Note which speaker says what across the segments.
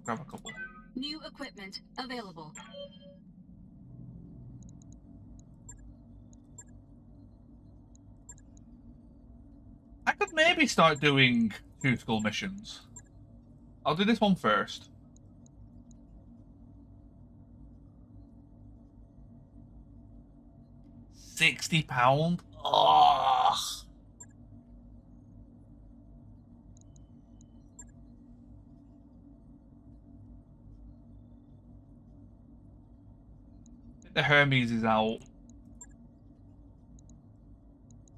Speaker 1: grab a couple.
Speaker 2: New equipment available.
Speaker 1: I could maybe start doing 2 school missions. I'll do this one first. £60? Ugh. The Hermes is out.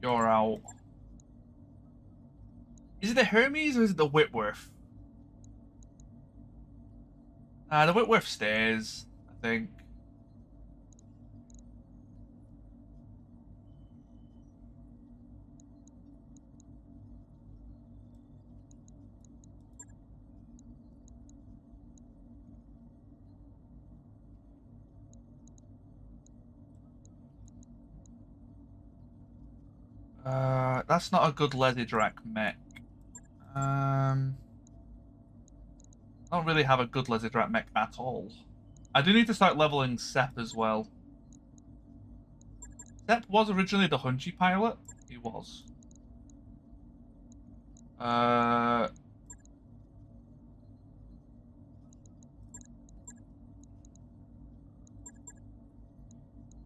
Speaker 1: You're out. Is it the Hermes or is it the Whitworth? The Whitworth stays, I think. That's not a good Lesidrak mech. I don't really have a good Lesidrak mech at all. I do need to start leveling Sep as well. Sep was originally the Hunchy pilot. He was.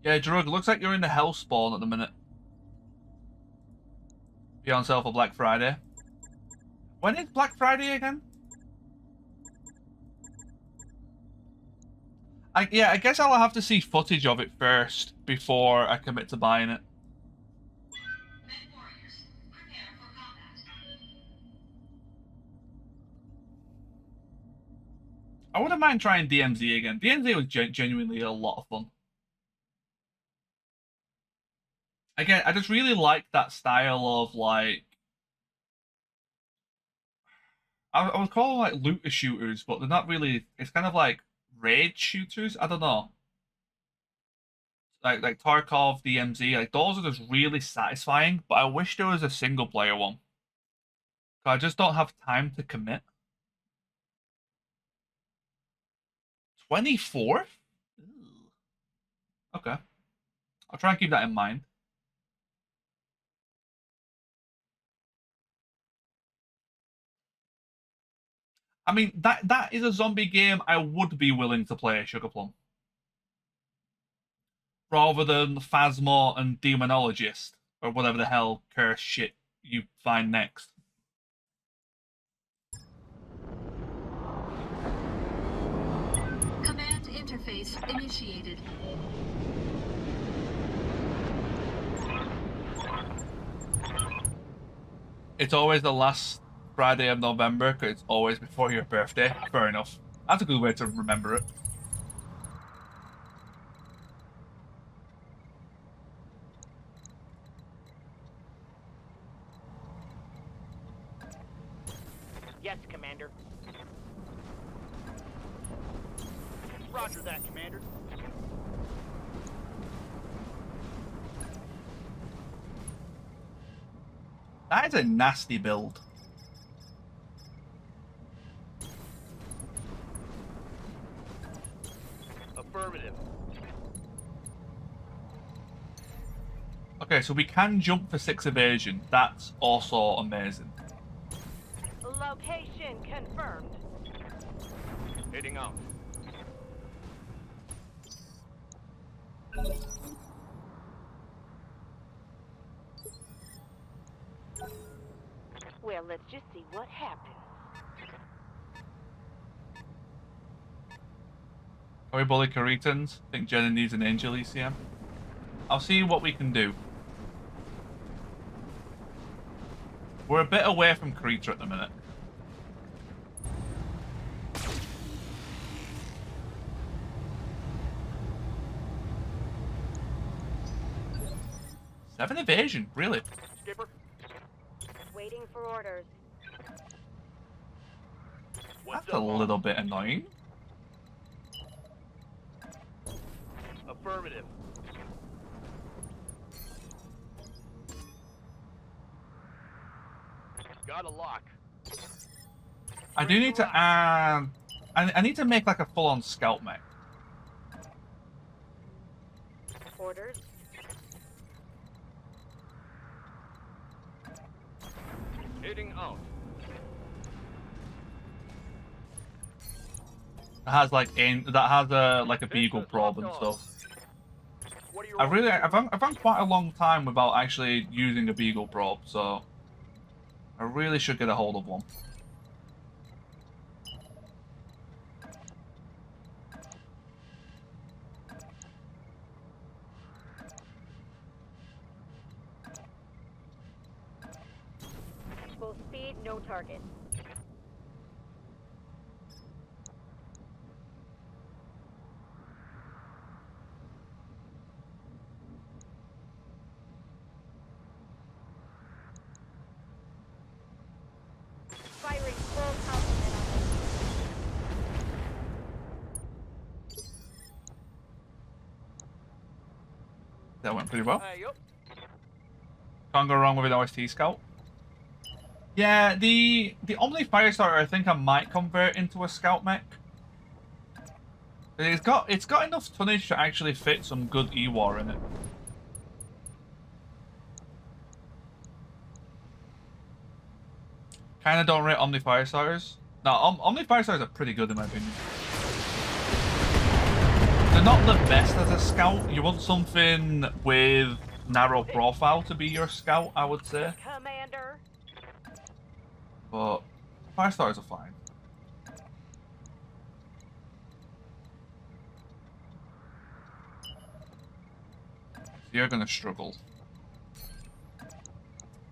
Speaker 1: Yeah, Drug, looks like you're in the Hellspawn at the minute. Be on sale for Black Friday. When is Black Friday again? I guess I'll have to see footage of it first before I commit to buying it. I wouldn't mind trying DMZ again. DMZ was genuinely a lot of fun. Again, I just really like that style of like I would call them like looter shooters, but they're not really. It's kind of like raid shooters. I don't know. Like Tarkov, DMZ, like those are just really satisfying. But I wish there was a single player one. I just don't have time to commit. 24th? Okay. I'll try and keep that in mind. I mean, that is a zombie game I would be willing to play, Sugar Plum. Rather than Phasma and Demonologist, or whatever the hell curse shit you find next.
Speaker 2: Command interface initiated.
Speaker 1: It's always the last Friday of November because it's always before your birthday. Fair enough. That's a good way to remember it.
Speaker 3: Yes, Commander. Roger that, Commander.
Speaker 1: That is a nasty build.
Speaker 3: Affirmative.
Speaker 1: Okay, so we can jump for 6 evasion. That's also amazing.
Speaker 4: Location confirmed.
Speaker 3: Heading out.
Speaker 4: Well, let's just see what happens.
Speaker 1: Can we bully Caritans? I think Jenna needs an angel ECM. I'll see what we can do. We're a bit away from Karita at the minute. Seven evasion, really?
Speaker 3: Skipper.
Speaker 4: Waiting for orders.
Speaker 3: What's
Speaker 1: That's a
Speaker 3: up, boss?
Speaker 1: little bit annoying.
Speaker 3: Affirmative. Got a lock.
Speaker 1: I do need to add I need to make like a full-on scout mech.
Speaker 4: Orders.
Speaker 3: Heading out.
Speaker 1: That has like that has a beagle
Speaker 3: Sensors
Speaker 1: probe and
Speaker 3: locked on.
Speaker 1: stuff.
Speaker 3: What are your
Speaker 1: I've gone quite a long time without actually using a beagle probe, so I really should get a hold of one.
Speaker 4: Full speed, no target. Firing full complement on
Speaker 1: That went pretty well.
Speaker 3: Yup.
Speaker 1: Can't go wrong with an OST scout. Yeah, the Omni Firestarter I think I might convert into a scout mech. It's got enough tonnage to actually fit some good E-War in it. Kinda don't rate Omni Firestarters. No, Omni Firestarters are pretty good in my opinion. They're not the best as a scout. You want something with narrow profile to be your scout, I would say.
Speaker 4: Commander.
Speaker 1: But Firestarters are fine. You're gonna struggle.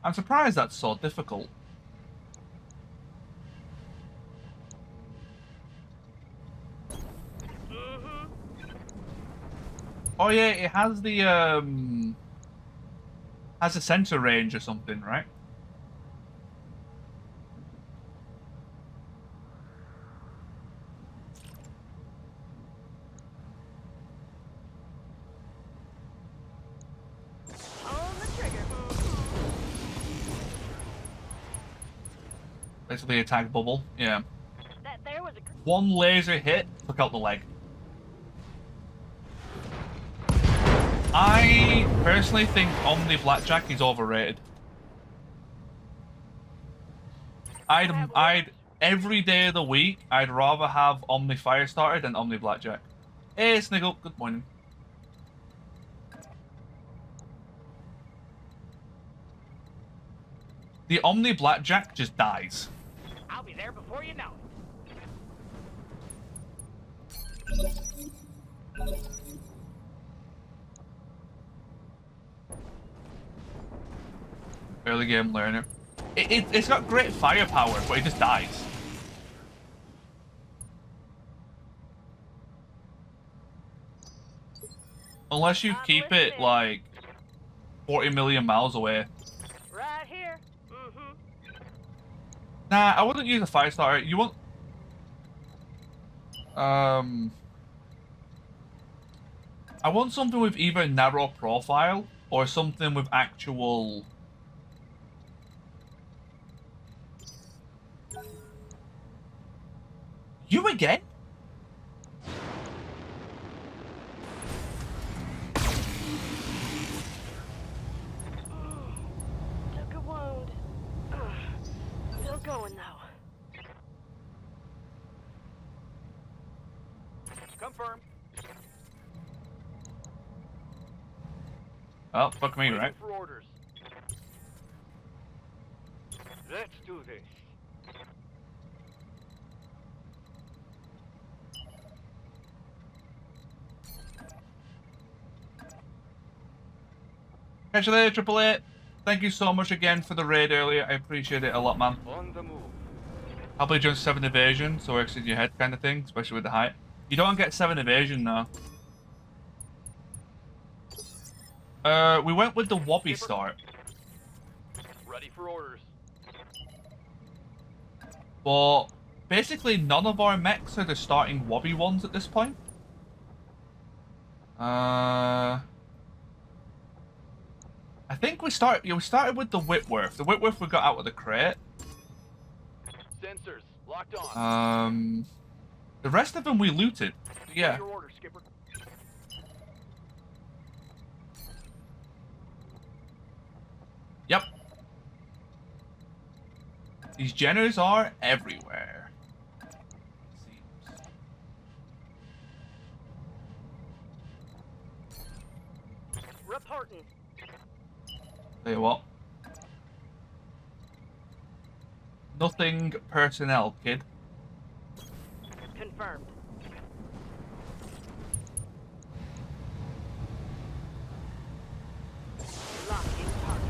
Speaker 1: I'm surprised that's so difficult. Oh yeah, it has the has a sensor range or something, right?
Speaker 4: On the trigger.
Speaker 1: Basically attack bubble. Yeah.
Speaker 4: That there was a.
Speaker 1: One laser hit took out the leg. I personally think Omni Blackjack is overrated. I'd every day of the week I'd rather have Omni Firestarter than Omni Blackjack. Hey Sniggle, good morning. The Omni Blackjack just dies.
Speaker 3: I'll be there before you know it.
Speaker 1: Early game learner. It's got great firepower, but it just dies. Unless you keep it like 40 million miles away.
Speaker 4: Right here.
Speaker 1: Nah, I wouldn't use a Firestarter. You want I want something with either narrow profile or something with actual You again?
Speaker 4: Took a wound. Still going though.
Speaker 3: Confirm.
Speaker 1: Oh, fuck me,
Speaker 3: Waiting
Speaker 1: right?
Speaker 3: for orders. Let's do this.
Speaker 1: Catch you later, Triple Eight. Thank you so much again for the raid earlier. I appreciate it a lot, man.
Speaker 3: On the move.
Speaker 1: Probably just 7 evasion, so works in your head kind of thing, especially with the height. You don't get 7 evasion now. We went with the Wobby start.
Speaker 3: Ready for orders.
Speaker 1: But basically none of our mechs are the starting Wobby ones at this point. I think we started with the Whitworth. The Whitworth we got out of the crate.
Speaker 3: Sensors locked on.
Speaker 1: The rest of them we looted. Yeah.
Speaker 3: Your orders, Skipper.
Speaker 1: Yep. These Jenners are everywhere. Seems.
Speaker 4: Reporting.
Speaker 1: Tell you what. Nothing personnel, kid.
Speaker 4: Confirmed. Locking target.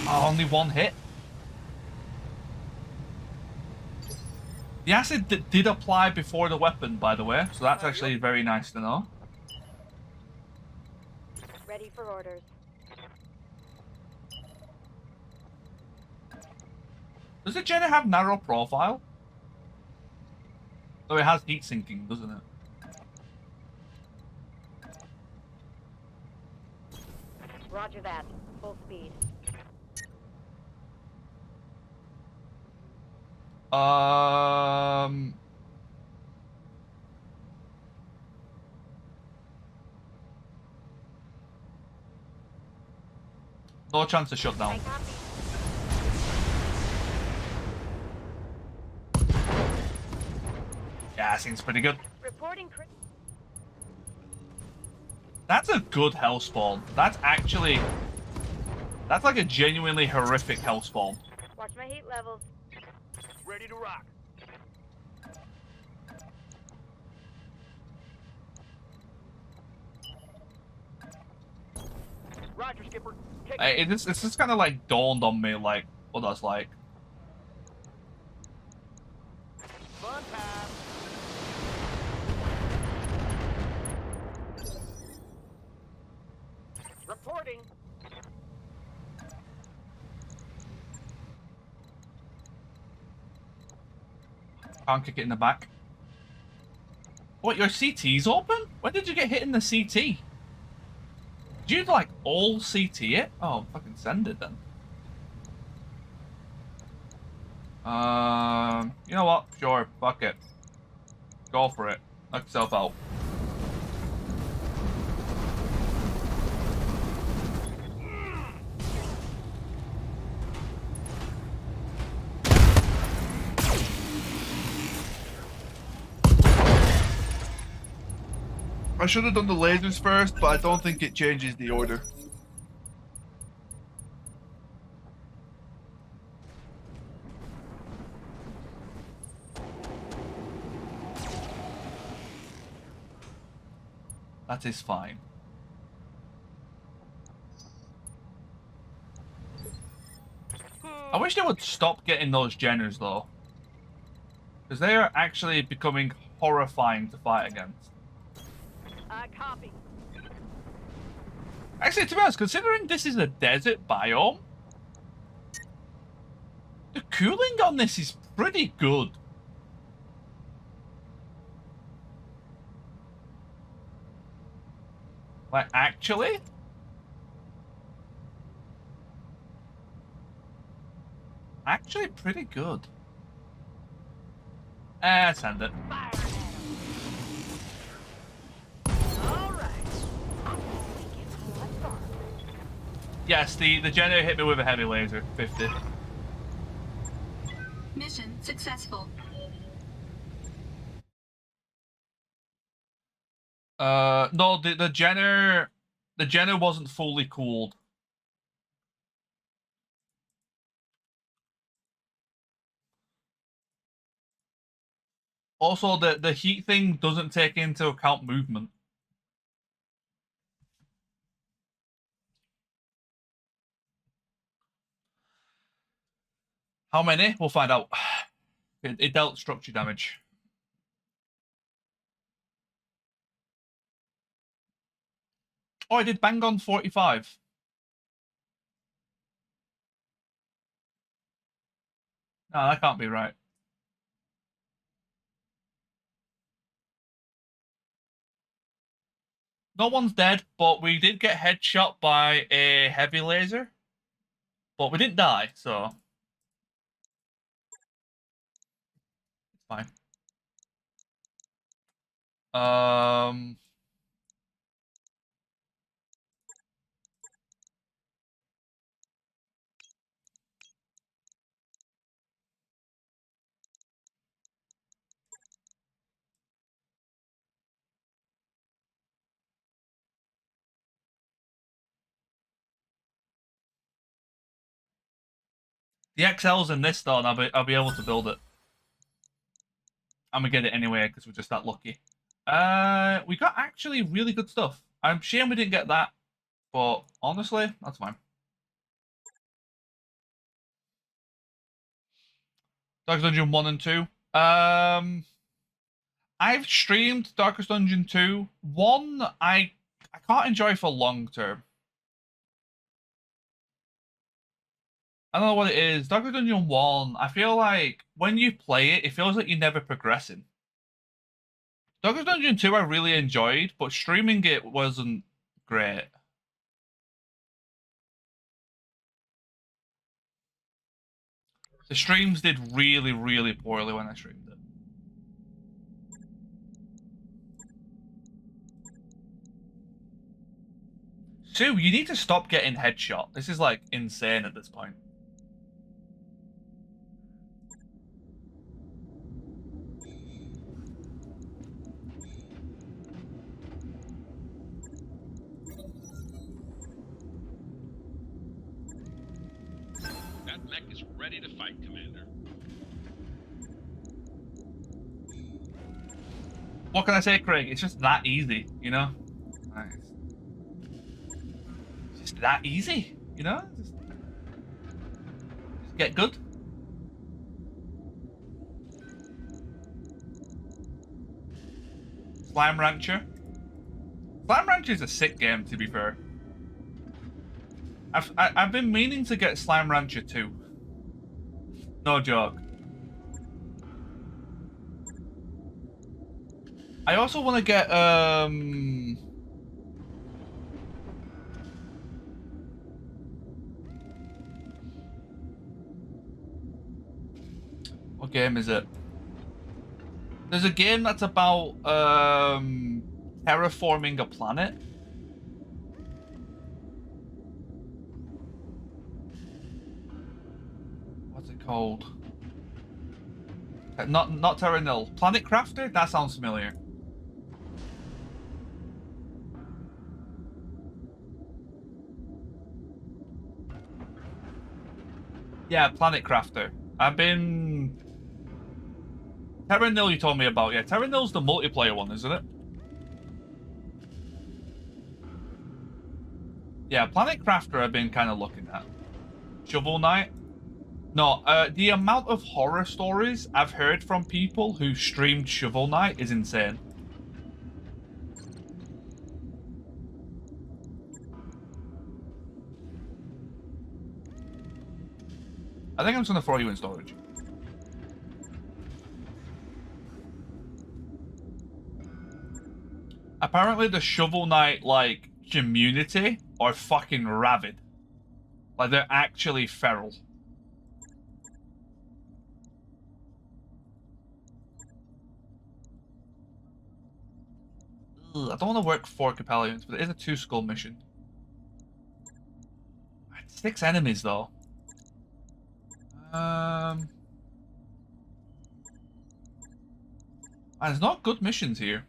Speaker 1: Oh, only one hit. The acid did apply before the weapon, by the way, so that's actually very nice to know.
Speaker 4: Ready for orders.
Speaker 1: Does the Jenner have narrow profile? Though it has heat sinking, doesn't it?
Speaker 4: Roger that. Full speed.
Speaker 1: No chance of shutdown.
Speaker 4: I copy.
Speaker 1: Yeah, seems pretty good.
Speaker 4: Reporting.
Speaker 1: That's a good hellspawn. That's like a genuinely horrific hellspawn.
Speaker 4: Watch my heat levels.
Speaker 3: Ready to rock. Roger, Skipper. Take
Speaker 1: It's just kind of like dawned on me like what that's like.
Speaker 3: fun time. Reporting.
Speaker 1: Can't kick it in the back. What, your CT's open? When did you get hit in the CT? Did you like all CT it? Oh, fucking send it then. You know what? Sure, fuck it. Go for it. Knock yourself out. I should have done the lasers first, but I don't think it changes the order. That is fine. I wish they would stop getting those Jenners though. Because they are actually becoming horrifying to fight against.
Speaker 4: Copy.
Speaker 1: Actually, to be honest, considering this is a desert biome, the cooling on this is pretty good. Like, actually? Actually pretty good. Send it.
Speaker 4: Fire at 'em. All right.
Speaker 1: Yes, the Jenner hit me with a heavy laser. 50.
Speaker 2: Mission successful.
Speaker 1: No, the Jenner wasn't fully cooled. Also, the heat thing doesn't take into account movement. How many? We'll find out. It dealt structure damage. Oh, I did bang on 45. No, that can't be right. No one's dead, but we did get headshot by a heavy laser. But we didn't die, so it's fine. Um, the XL's in this though, and I'll be able to build it. I'm gonna get it anyway because we're just that lucky. We got actually really good stuff. I'm shame we didn't get that, but honestly, that's fine. Darkest Dungeon 1 and 2. I've streamed Darkest Dungeon 2. 1, I can't enjoy for long term. I don't know what it is. Darkest Dungeon 1, I feel like when you play it, it feels like you're never progressing. Darkest Dungeon 2 I really enjoyed, but streaming it wasn't great. The streams did really, really poorly when I streamed it. Sue, you need to stop getting headshot. This is like insane at this point.
Speaker 5: That mech is ready to fight, Commander.
Speaker 1: What can I say, Craig? It's just that easy, you know? Nice. It's just that easy, you know? Just get good. Slime Rancher. Slime Rancher is a sick game, to be fair. I've been meaning to get Slime Rancher 2. No joke. I also want to get what game is it? There's a game that's about terraforming a planet. What's it called? Not Terra Nil. Planet Crafter? That sounds familiar. Yeah, Planet Crafter. I've been... Terra Nil you told me about, yeah. Terra Nil's the multiplayer one, isn't it? Yeah, Planet Crafter I've been kind of looking at. Shovel Knight? No, the amount of horror stories I've heard from people who streamed Shovel Knight is insane. I think I'm just gonna throw you in storage. Apparently the Shovel Knight, like, community are fucking rabid. Like, they're actually feral. Ugh, I don't want to work 4 Capellions, but it is a 2-skull mission. 6 enemies, though. There's not good missions here.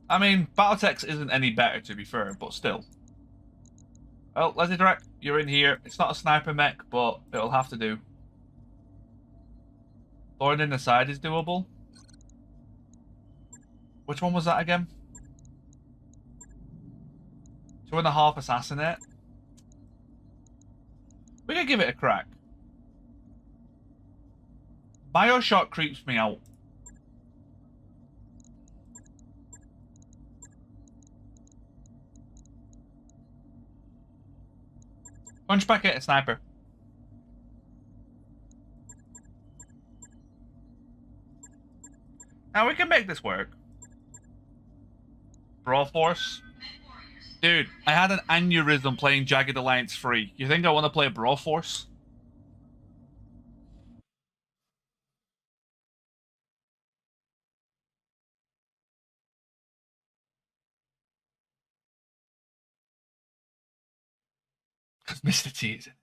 Speaker 1: I mean, Battletech isn't any better, to be fair, but still. Well, Leslie Direct, you're in here. It's not a sniper mech, but it'll have to do. Thorn in the side is doable. Which one was that again? 2.5 assassinate. We could give it a crack. Bioshock creeps me out. Punch packet, a sniper. Now we can make this work. Brawl Force. Dude, I had an aneurysm playing Jagged Alliance 3. You think I want to play Brawl Force? Mr. T is in it.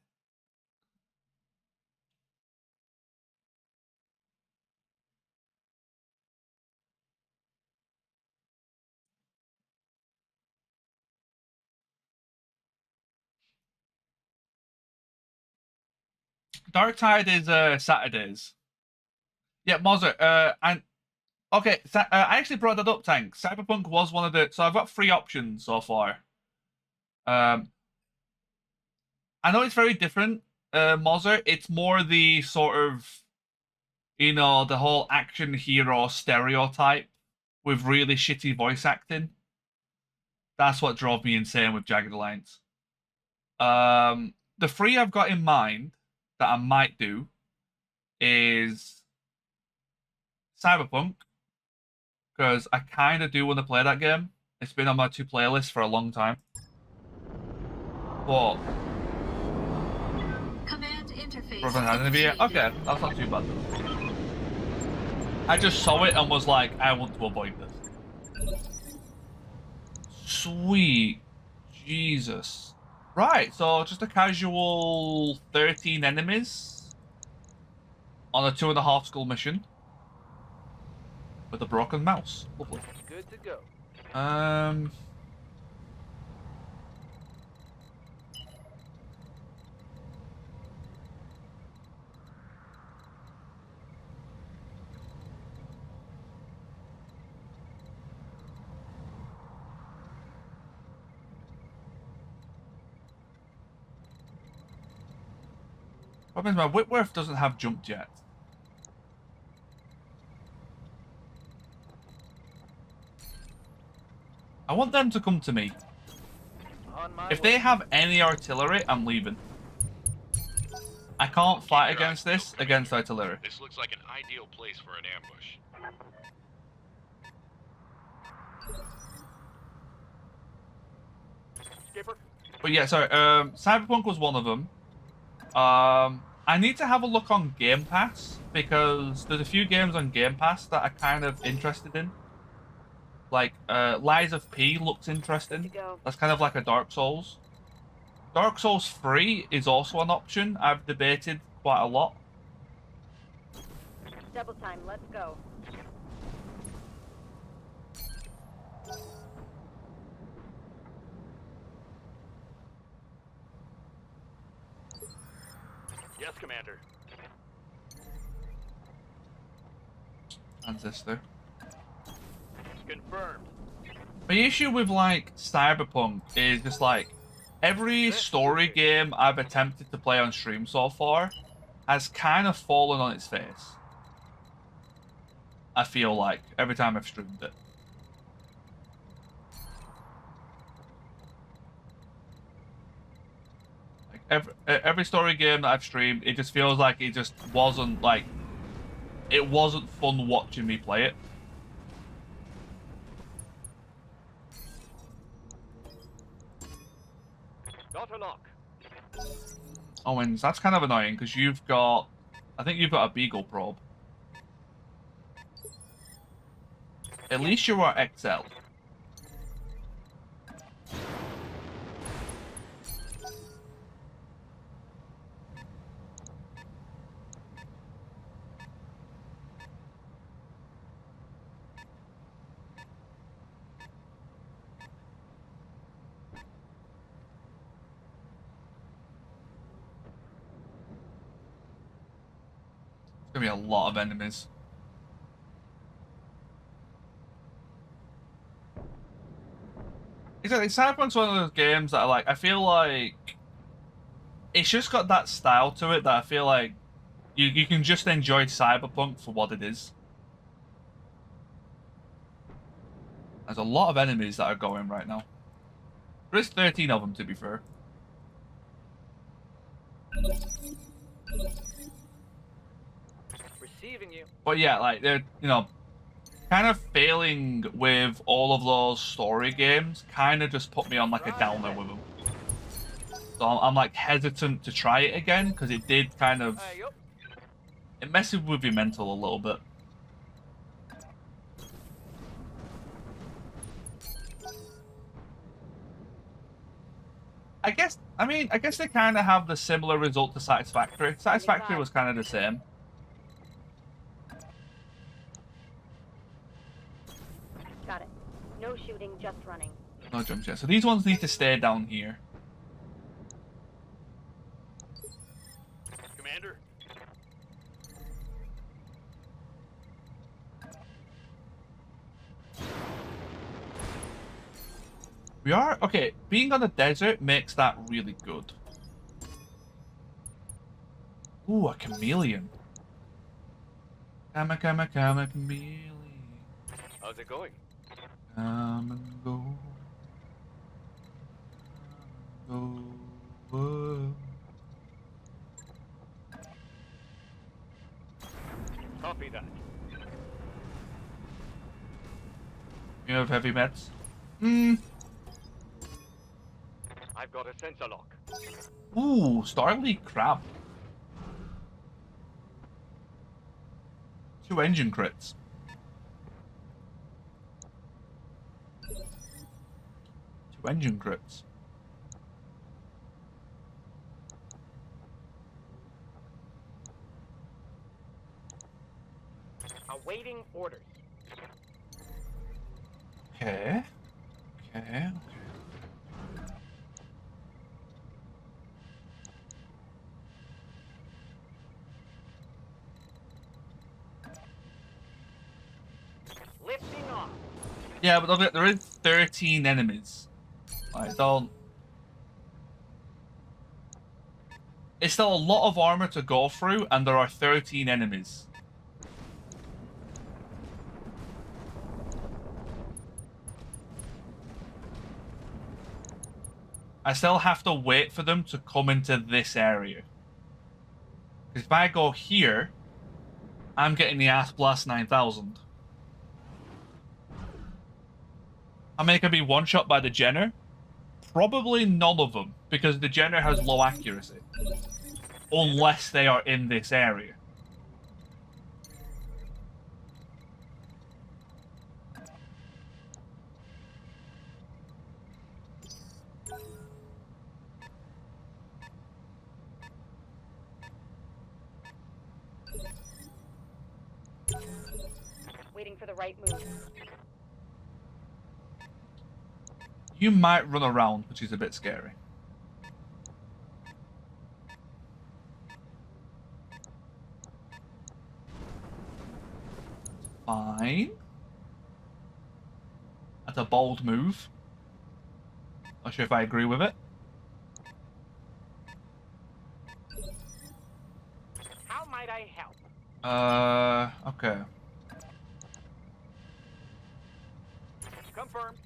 Speaker 1: Dark Tide is Saturdays. Yeah, Mozart. And okay, I actually brought that up, Tank. Cyberpunk was one of the. So I've got 3 options so far. I know it's very different, Mozart. It's more the sort of, the whole action hero stereotype with really shitty voice acting. That's what drove me insane with Jagged Alliance. The 3 I've got in mind that I might do is Cyberpunk, because I kind of do want to play that game. It's been on my 2 playlists for a long time. But
Speaker 2: Command interface.
Speaker 1: okay, that's not too bad. I just saw it and was like, I want to avoid this. Sweet Jesus. Right, so just a casual 13 enemies on a 2.5 school mission with a broken mouse. Lovely.
Speaker 3: Good to go.
Speaker 1: Problem is my Whitworth doesn't have jumped yet. I want them to come to me.
Speaker 3: On my
Speaker 1: If
Speaker 3: way.
Speaker 1: they have any artillery, I'm leaving. I can't fight against this, against artillery.
Speaker 5: This looks like an ideal place for an ambush.
Speaker 3: Skipper,
Speaker 1: But yeah, sorry, Cyberpunk was one of them. I need to have a look on Game Pass, because there's a few games on Game Pass that I'm kind of interested in. Like, Lies of P looks interesting.
Speaker 4: Go.
Speaker 1: That's kind of like a Dark Souls. Dark Souls 3 is also an option I've debated quite a lot.
Speaker 4: Double time. Let's go.
Speaker 3: yes, Commander.
Speaker 1: Transistor.
Speaker 3: Confirmed.
Speaker 1: My issue with, like, Cyberpunk is just, like, every story game I've attempted to play on stream so far has kind of fallen on its face. I feel like, every time I've streamed it. Like, every story game that I've streamed, it just feels like it just wasn't, like, it wasn't fun watching me play it.
Speaker 3: Auto lock.
Speaker 1: Owens, that's kind of annoying because you've got, I think you've got a Beagle probe. At least you are XL. Gonna be a lot of enemies. Exactly, Cyberpunk's one of those games that I feel like it's just got that style to it that I feel like you can just enjoy Cyberpunk for what it is. There's a lot of enemies that are going right now. There's 13 of them, to be fair.
Speaker 3: Receiving you.
Speaker 1: But yeah, like, they're, kind of failing with all of those story games kind of just put me on, like, a downer with them. So I'm like, hesitant to try it again, because it did kind of...
Speaker 3: Yup.
Speaker 1: It messes with your mental a little bit. I guess they kind of have the similar result to Satisfactory. Satisfactory was kind of the same.
Speaker 4: Got it. No shooting, just running.
Speaker 1: No jumps yet. So these ones need to stay down here.
Speaker 3: Commander,
Speaker 1: We are okay. Being on the desert makes that really good. Ooh, a chameleon. Come a chameleon.
Speaker 3: how's it going?
Speaker 1: Come and go. Come and go.
Speaker 3: Copy that.
Speaker 1: You have heavy meds?
Speaker 3: I've got a sensor lock.
Speaker 1: Ooh, Starly Crab. 2 engine crits. 2 engine crits.
Speaker 3: Awaiting orders.
Speaker 1: Okay. Okay.
Speaker 3: Lifting off.
Speaker 1: Yeah, but look, there is 13 enemies. I don't. It's still a lot of armor to go through, and there are 13 enemies. I still have to wait for them to come into this area. Because if I go here, I'm getting the Ass Blast 9000. How many can be one-shot by the Jenner? Probably none of them, because the Jenner has low accuracy. Unless they are in this area.
Speaker 4: Waiting for the right move.
Speaker 1: You might run around, which is a bit scary. Fine. That's a bold move. Not sure if I agree with it.
Speaker 3: How might I help?
Speaker 1: Okay.
Speaker 3: Confirmed.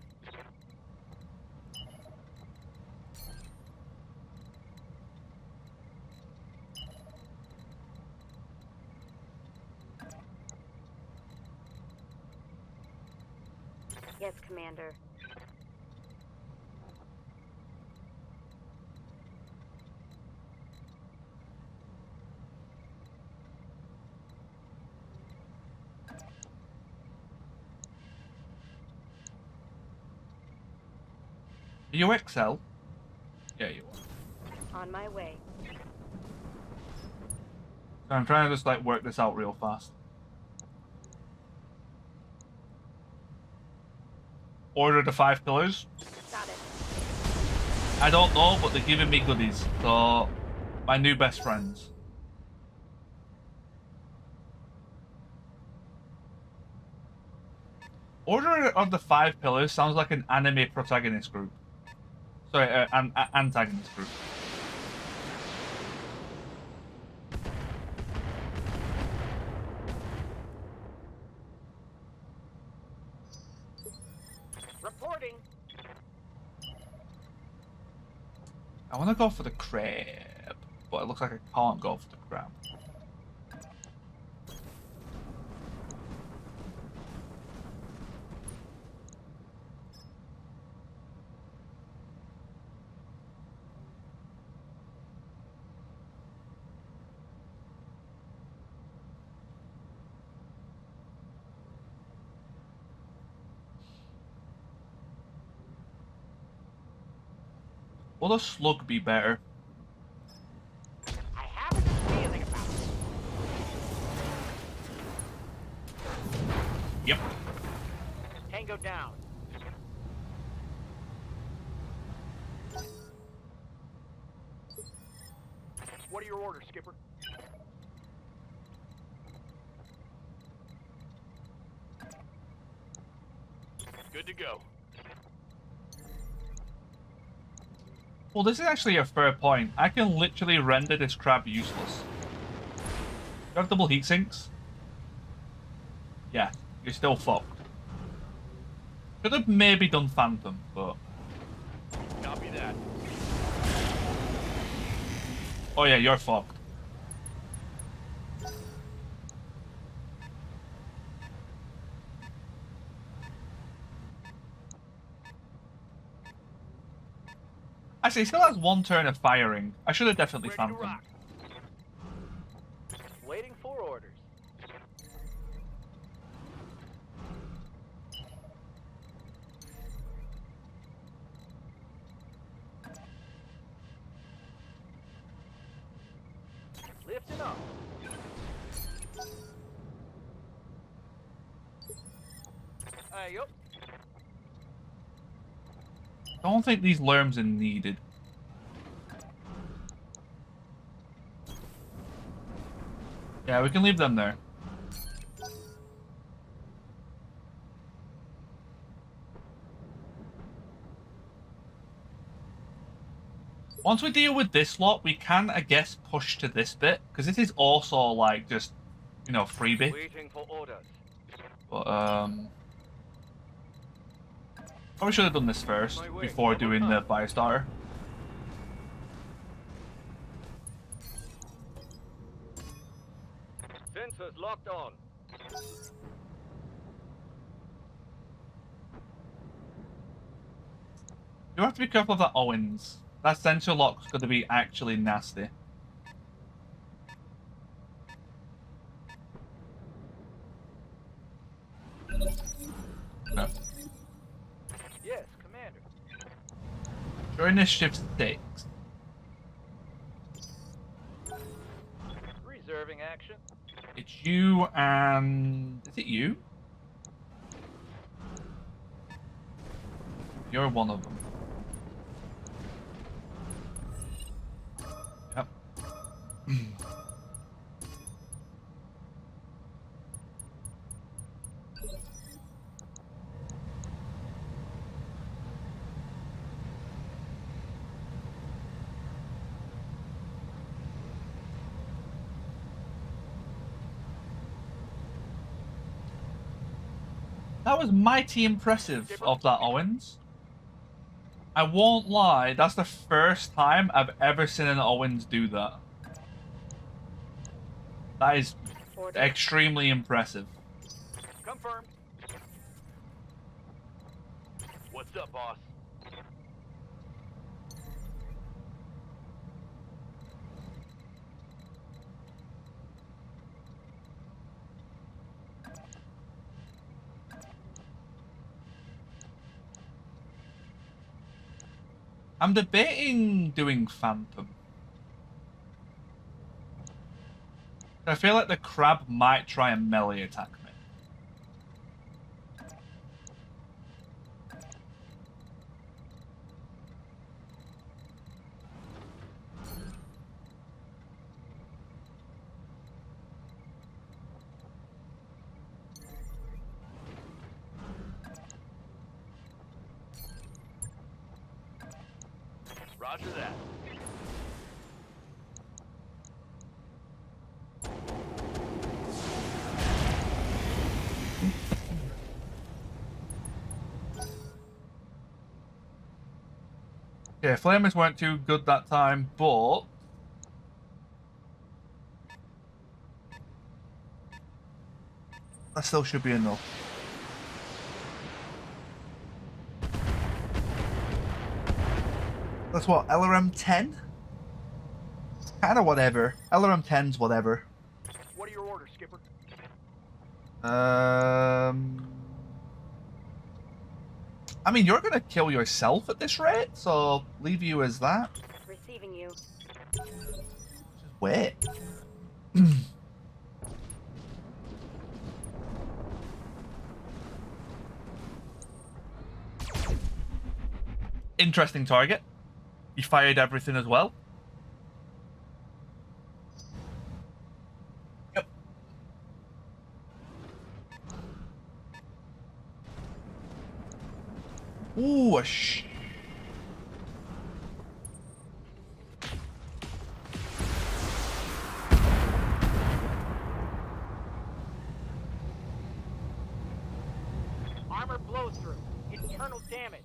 Speaker 4: Yes, Commander.
Speaker 1: Are you XL? Yeah, you are.
Speaker 4: On my way.
Speaker 1: So I'm trying to just like work this out real fast. Order the 5 pillars.
Speaker 4: Got it.
Speaker 1: I don't know, but they're giving me goodies. So, my new best friends. Order of the 5 pillars sounds like an anime protagonist group. Sorry, an antagonist group.
Speaker 3: Reporting.
Speaker 1: I want to go for the crab, but it looks like I can't go for the crab. Will a slug be better?
Speaker 3: I haven't a feeling about it.
Speaker 1: Yep.
Speaker 3: Tango down. What are your orders, Skipper? Good to go.
Speaker 1: Well, this is actually a fair point. I can literally render this crab useless. You have double heat sinks? Yeah, you're still fucked. Could have maybe done Phantom, but...
Speaker 3: Copy that.
Speaker 1: Oh yeah, you're fucked. Actually, he still has one turn of firing. I should have definitely
Speaker 3: Ready to
Speaker 1: Phantom.
Speaker 3: rock. Waiting for orders. Lifting up. Yup.
Speaker 1: I don't think these lerms are needed. Yeah, we can leave them there. Once we deal with this lot, we can, I guess, push to this bit, because this is also, like, just, you know, freebie.
Speaker 3: Waiting for orders.
Speaker 1: But, probably should have done this first, before doing the Firestarter.
Speaker 3: Sensors locked on.
Speaker 1: You have to be careful of that Owens. That sensor lock's going to be actually nasty. No.
Speaker 3: Yes, Commander.
Speaker 1: Your initiative 6.
Speaker 3: Reserving action.
Speaker 1: It's you and... Is it you? You're one of them. Yep. That was mighty impressive of that Owens. I won't lie, that's the first time I've ever seen an Owens do that. That is
Speaker 4: Order.
Speaker 1: extremely impressive.
Speaker 3: Confirmed. What's up, boss?
Speaker 1: I'm debating doing Phantom. I feel like the crab might try and melee attack me.
Speaker 3: Roger that.
Speaker 1: Yeah, flamers weren't too good that time, but that still should be enough. That's what, LRM 10? Kinda whatever. LRM 10's whatever.
Speaker 3: What are your orders, Skipper?
Speaker 1: I mean, you're gonna kill yourself at this rate, so leave you as that.
Speaker 4: Receiving you.
Speaker 1: Just wait. Interesting target. You fired everything as well. Yep. Ooh, a
Speaker 3: Armor blows through. Internal damage.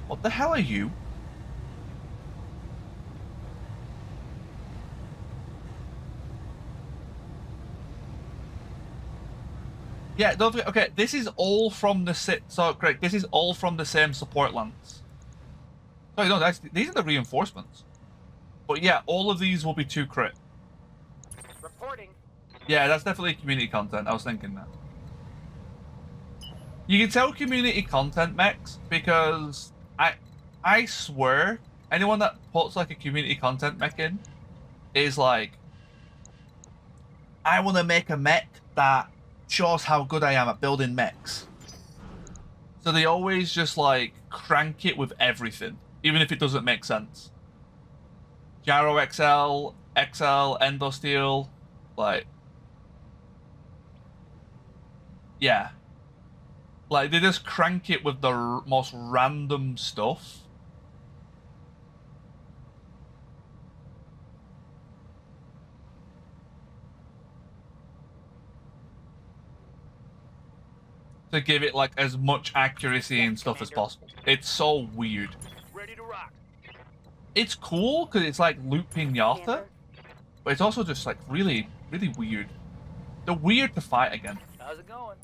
Speaker 1: What the hell are you? Yeah, don't forget. Okay, this is all from the so correct. This is all from the same support lance. Sorry, no, these are the reinforcements. But yeah, all of these will be 2 crit.
Speaker 3: Reporting.
Speaker 1: Yeah, that's definitely community content. I was thinking that. You can tell community content, Mex, because I swear anyone that puts like a community content mech in is like, I want to make a mech that shows how good I am at building mechs. So they always just like crank it with everything, even if it doesn't make sense. Gyro XL, Endosteel, like, yeah. Like, they just crank it with the most random stuff. To give it, like, as much accuracy and stuff as possible. It's so weird.
Speaker 3: Ready to rock.
Speaker 1: It's cool, because it's like loot pinata,
Speaker 4: Commander.
Speaker 1: but it's also just, like, really, really weird. They're weird to fight again.
Speaker 3: How's it going?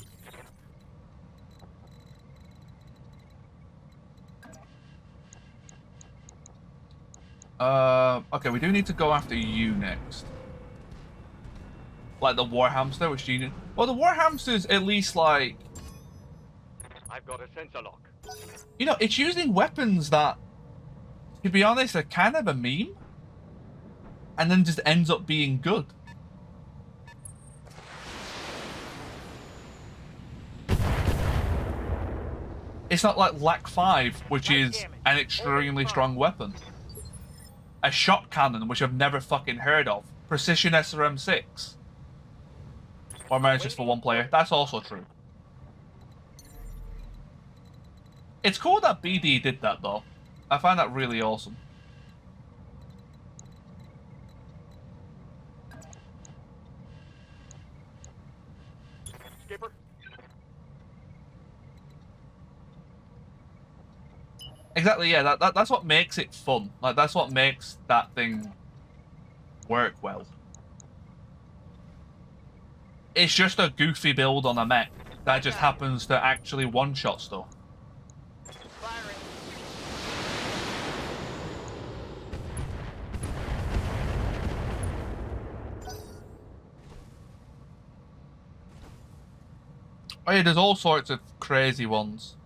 Speaker 1: Okay, we do need to go after you next. Like the war hamster, which you need. Well, the war hamster's at least like,
Speaker 3: I've got a sensor lock.
Speaker 1: you know, it's using weapons that, to be honest, are kind of a meme, and then just ends up being good. It's not like LAC 5, which is an extremely strong weapon. A shot cannon, which I've never fucking heard of. Precision SRM 6. Or am I just for one player? That's also true. It's cool that BD did that, though. I find that really awesome.
Speaker 3: Skipper.
Speaker 1: Exactly, yeah, that's what makes it fun. Like, that's what makes that thing work well. It's just a goofy build on a mech that just happens to actually one-shot stuff.
Speaker 3: Firing.
Speaker 1: Oh yeah, there's all sorts of crazy ones.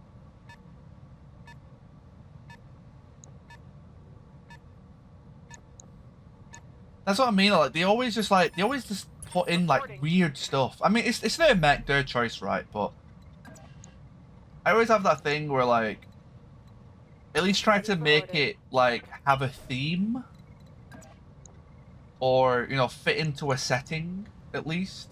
Speaker 1: That's what I mean. Like they always just put in like weird stuff. I mean, it's their mech, their choice, right? But I always have that thing where like, at least try to make it like have a theme, or you know, fit into a setting at least.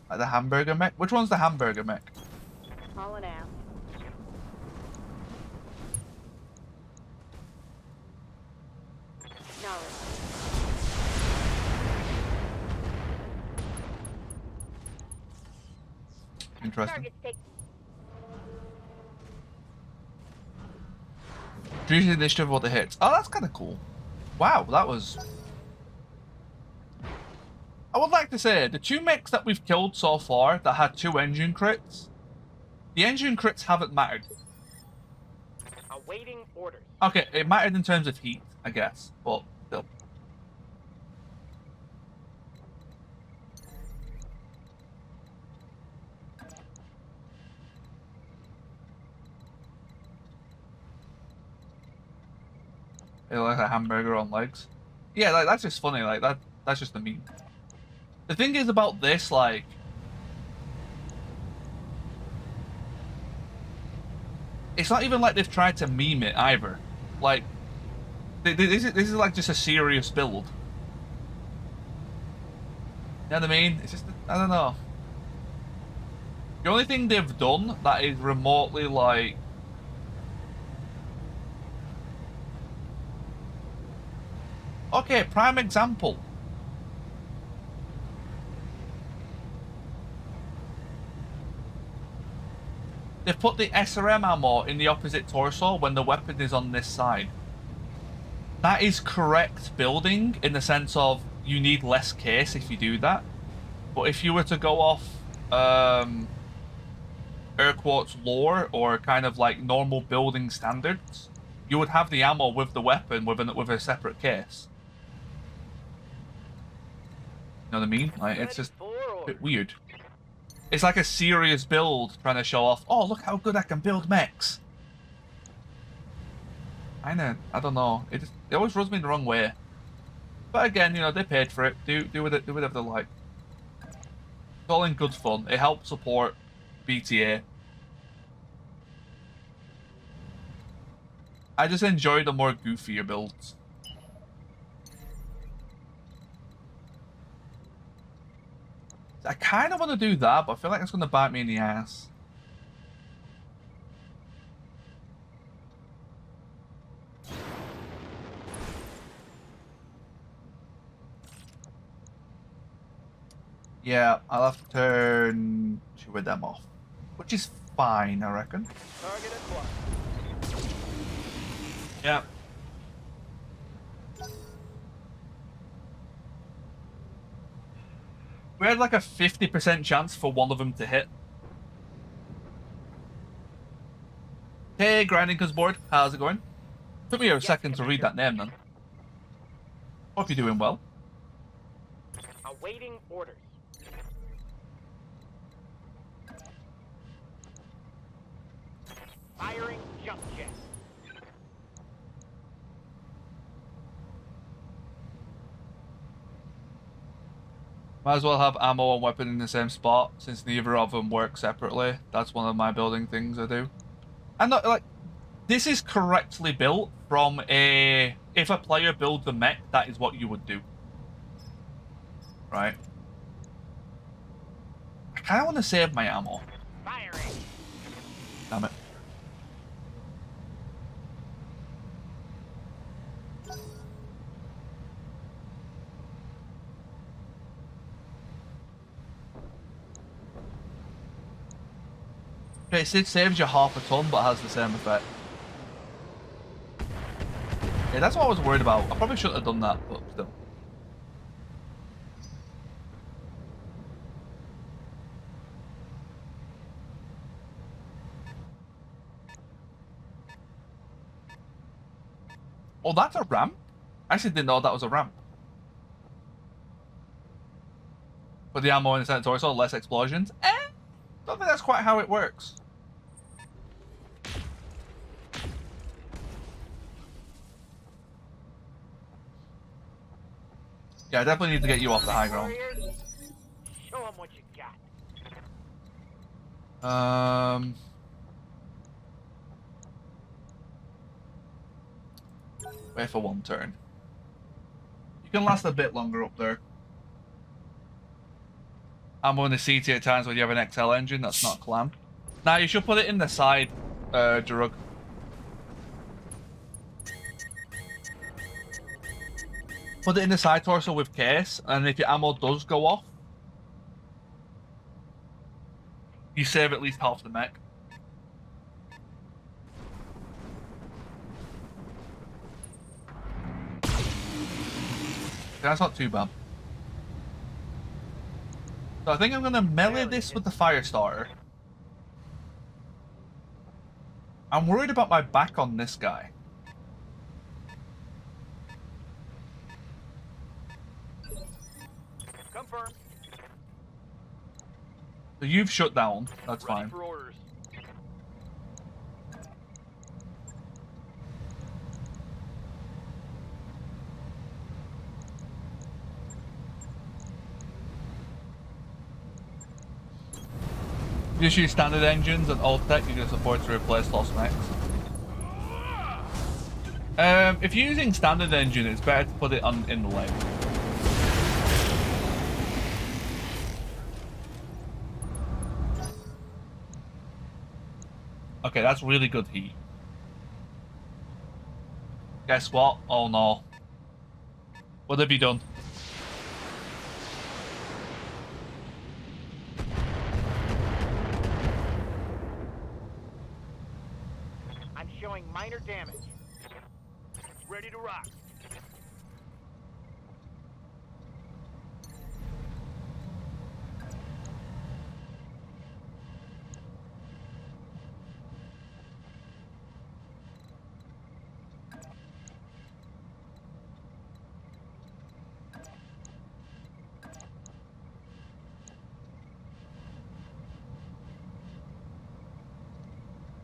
Speaker 1: Like the hamburger mech. Which one's the hamburger mech?
Speaker 4: Hauling out. Knowledge.
Speaker 1: Interesting.
Speaker 4: Targets take.
Speaker 1: Reduce the initiative of all the hits. Oh, that's kind of cool. Wow, that was... I would like to say, the 2 mechs that we've killed so far that had 2 engine crits, the engine crits haven't mattered.
Speaker 3: Awaiting orders.
Speaker 1: Okay, it mattered in terms of heat, I guess, but still. like a hamburger on legs. Yeah, like that's just funny. Like that's just a meme. The thing is about this, like, it's not even like they've tried to meme it either. Like, this is like just a serious build. You know what I mean? It's just, I don't know. The only thing they've done that is remotely like, okay, prime example. They've put the SRM ammo in the opposite torso when the weapon is on this side. That is correct building in the sense of you need less case if you do that. But if you were to go off air quotes lore or kind of like normal building standards, you would have the ammo with the weapon with a separate case. You know what I mean? Like, it's just a bit weird. It's like a serious build trying to show off, oh, look how good I can build mechs. I don't know. It always rubs me the wrong way. But again, you know, they paid for it. Do whatever they like. It's all in good fun. It helps support BTA. I just enjoy the more goofier builds. I kind of want to do that, but I feel like it's going to bite me in the ass. Yeah, I'll have to turn two of them off, which is fine, I reckon.
Speaker 3: Target acquired.
Speaker 1: Yeah. We had like a 50% chance for one of them to hit. Hey, Grinding's board. How's it going? Took me a second to read that name then. Hope you're doing well.
Speaker 3: Awaiting orders. Firing jump jet.
Speaker 1: Might as well have ammo and weapon in the same spot, since neither of them work separately. That's one of my building things I do. And not like, this is correctly built from a, if a player builds a mech, that is what you would do. Right? I kind of want to save my ammo.
Speaker 3: Firing.
Speaker 1: Damn it. Okay, it saves you half a ton, but has the same effect. Yeah, that's what I was worried about. I probably shouldn't have done that, but still. Oh, that's a ramp? I actually didn't know that was a ramp. But the ammo in the center torso, less explosions. Don't think that's quite how it works. Yeah, I definitely need to get you off the high ground.
Speaker 3: Warriors, show them what you got.
Speaker 1: Wait for one turn. You can last a bit longer up there. Ammo in the CT at times when you have an XL engine, that's not clan. Now you should put it in the side, Drug. Put it in the side torso with case, and if your ammo does go off, you save at least half the mech. That's not too bad. So I think I'm gonna melee this with the fire starter. I'm worried about my back on this guy.
Speaker 3: Confirmed.
Speaker 1: So you've shut down, that's
Speaker 3: Ready
Speaker 1: fine.
Speaker 3: for orders.
Speaker 1: Just use standard engines and old tech, you can afford to replace lost mechs. If you're using standard engine, it's better to put it on in the lane. Okay, that's really good heat. Guess what? Oh no. What have you done?
Speaker 3: I'm showing minor damage. Ready to rock.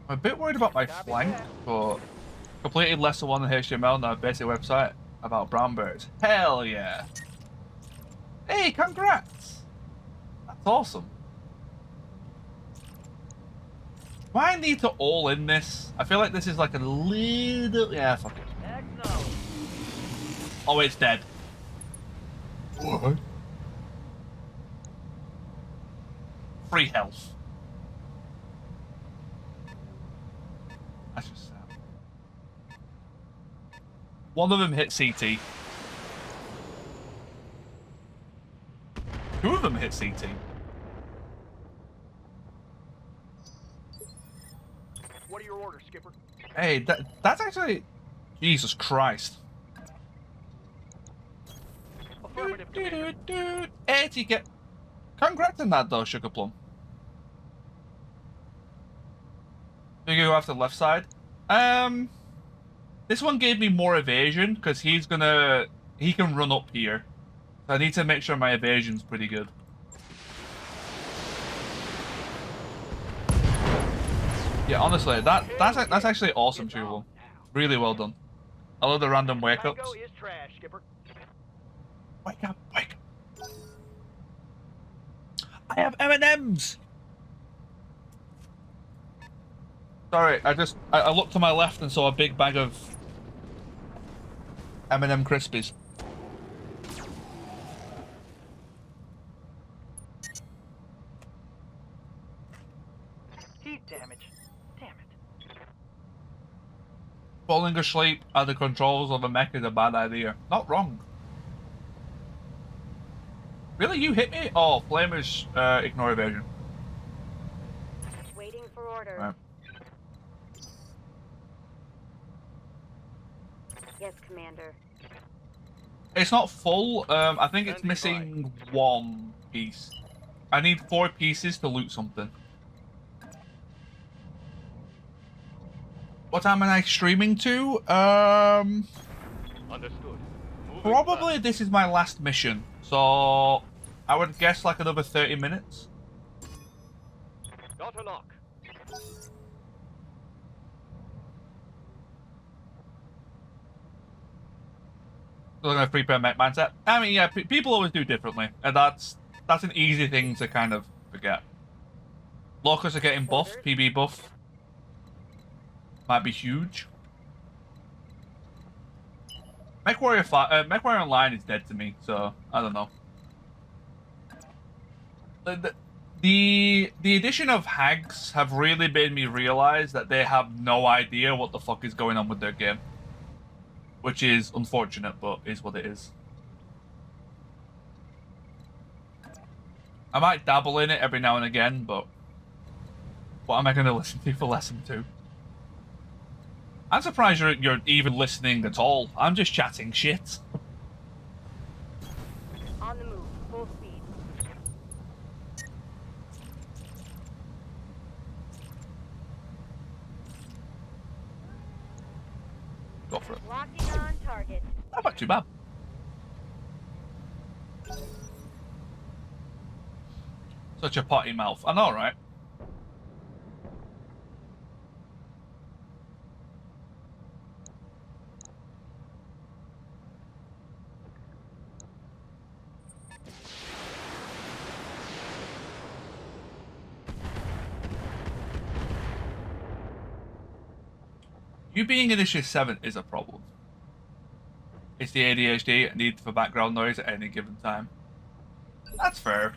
Speaker 1: I'm a bit worried about my flank, but completed lesson 1 in HTML on our basic website about brown birds. Hell yeah! Hey, congrats! That's awesome. Do I need to all in this? I feel like this is like a little... Yeah, fuck it.
Speaker 3: Heck no.
Speaker 1: Oh, it's dead. What? Free health. That's just sad. One of them hit CT. Two of them hit CT.
Speaker 3: What are your orders, Skipper?
Speaker 1: Hey, that's actually... Jesus Christ.
Speaker 3: Affirmative, Commander.
Speaker 1: Hey, TK. Congrats on that though, Sugar Plum. You go after the left side. This one gave me more evasion because he can run up here. So I need to make sure my evasion's pretty good. Yeah, honestly, that's actually awesome, Sugar Plum. Really well done. I love the random wake ups.
Speaker 3: Tango is trash, Skipper.
Speaker 1: Wake up, wake up. I have M&Ms. Sorry, I looked to my left and saw a big bag of M&M Crispies.
Speaker 3: Heat damage. Damn it.
Speaker 1: Falling asleep at the controls of a mech is a bad idea. Not wrong. Really, you hit me? Oh, flamers ignore evasion.
Speaker 4: Waiting for orders.
Speaker 1: Right.
Speaker 4: Yes, Commander.
Speaker 1: It's not full. I think it's missing one piece. I need 4 pieces to loot something. What time am I streaming to?
Speaker 3: Understood. Moving
Speaker 1: Probably
Speaker 3: fast.
Speaker 1: this is my last mission. So I would guess like another 30 minutes.
Speaker 3: Got a lock.
Speaker 1: So I'm gonna prepare mech mindset. I mean, yeah, people always do differently, and that's an easy thing to kind of forget. Locals are getting buffed, PB buff. Might be huge. MechWarrior Online is dead to me, so I don't know. The addition of hags have really made me realize that they have no idea what the fuck is going on with their game. Which is unfortunate, but is what it is. I might dabble in it every now and again, but what am I going to listen to for lesson 2? I'm surprised you're even listening at all. I'm just chatting shit.
Speaker 4: On the move, full speed.
Speaker 1: Go for it.
Speaker 4: Locking on target.
Speaker 1: Not too bad. Such a potty mouth. I know, right? You being in issue 7 is a problem. It's the ADHD need for background noise at any given time. That's fair.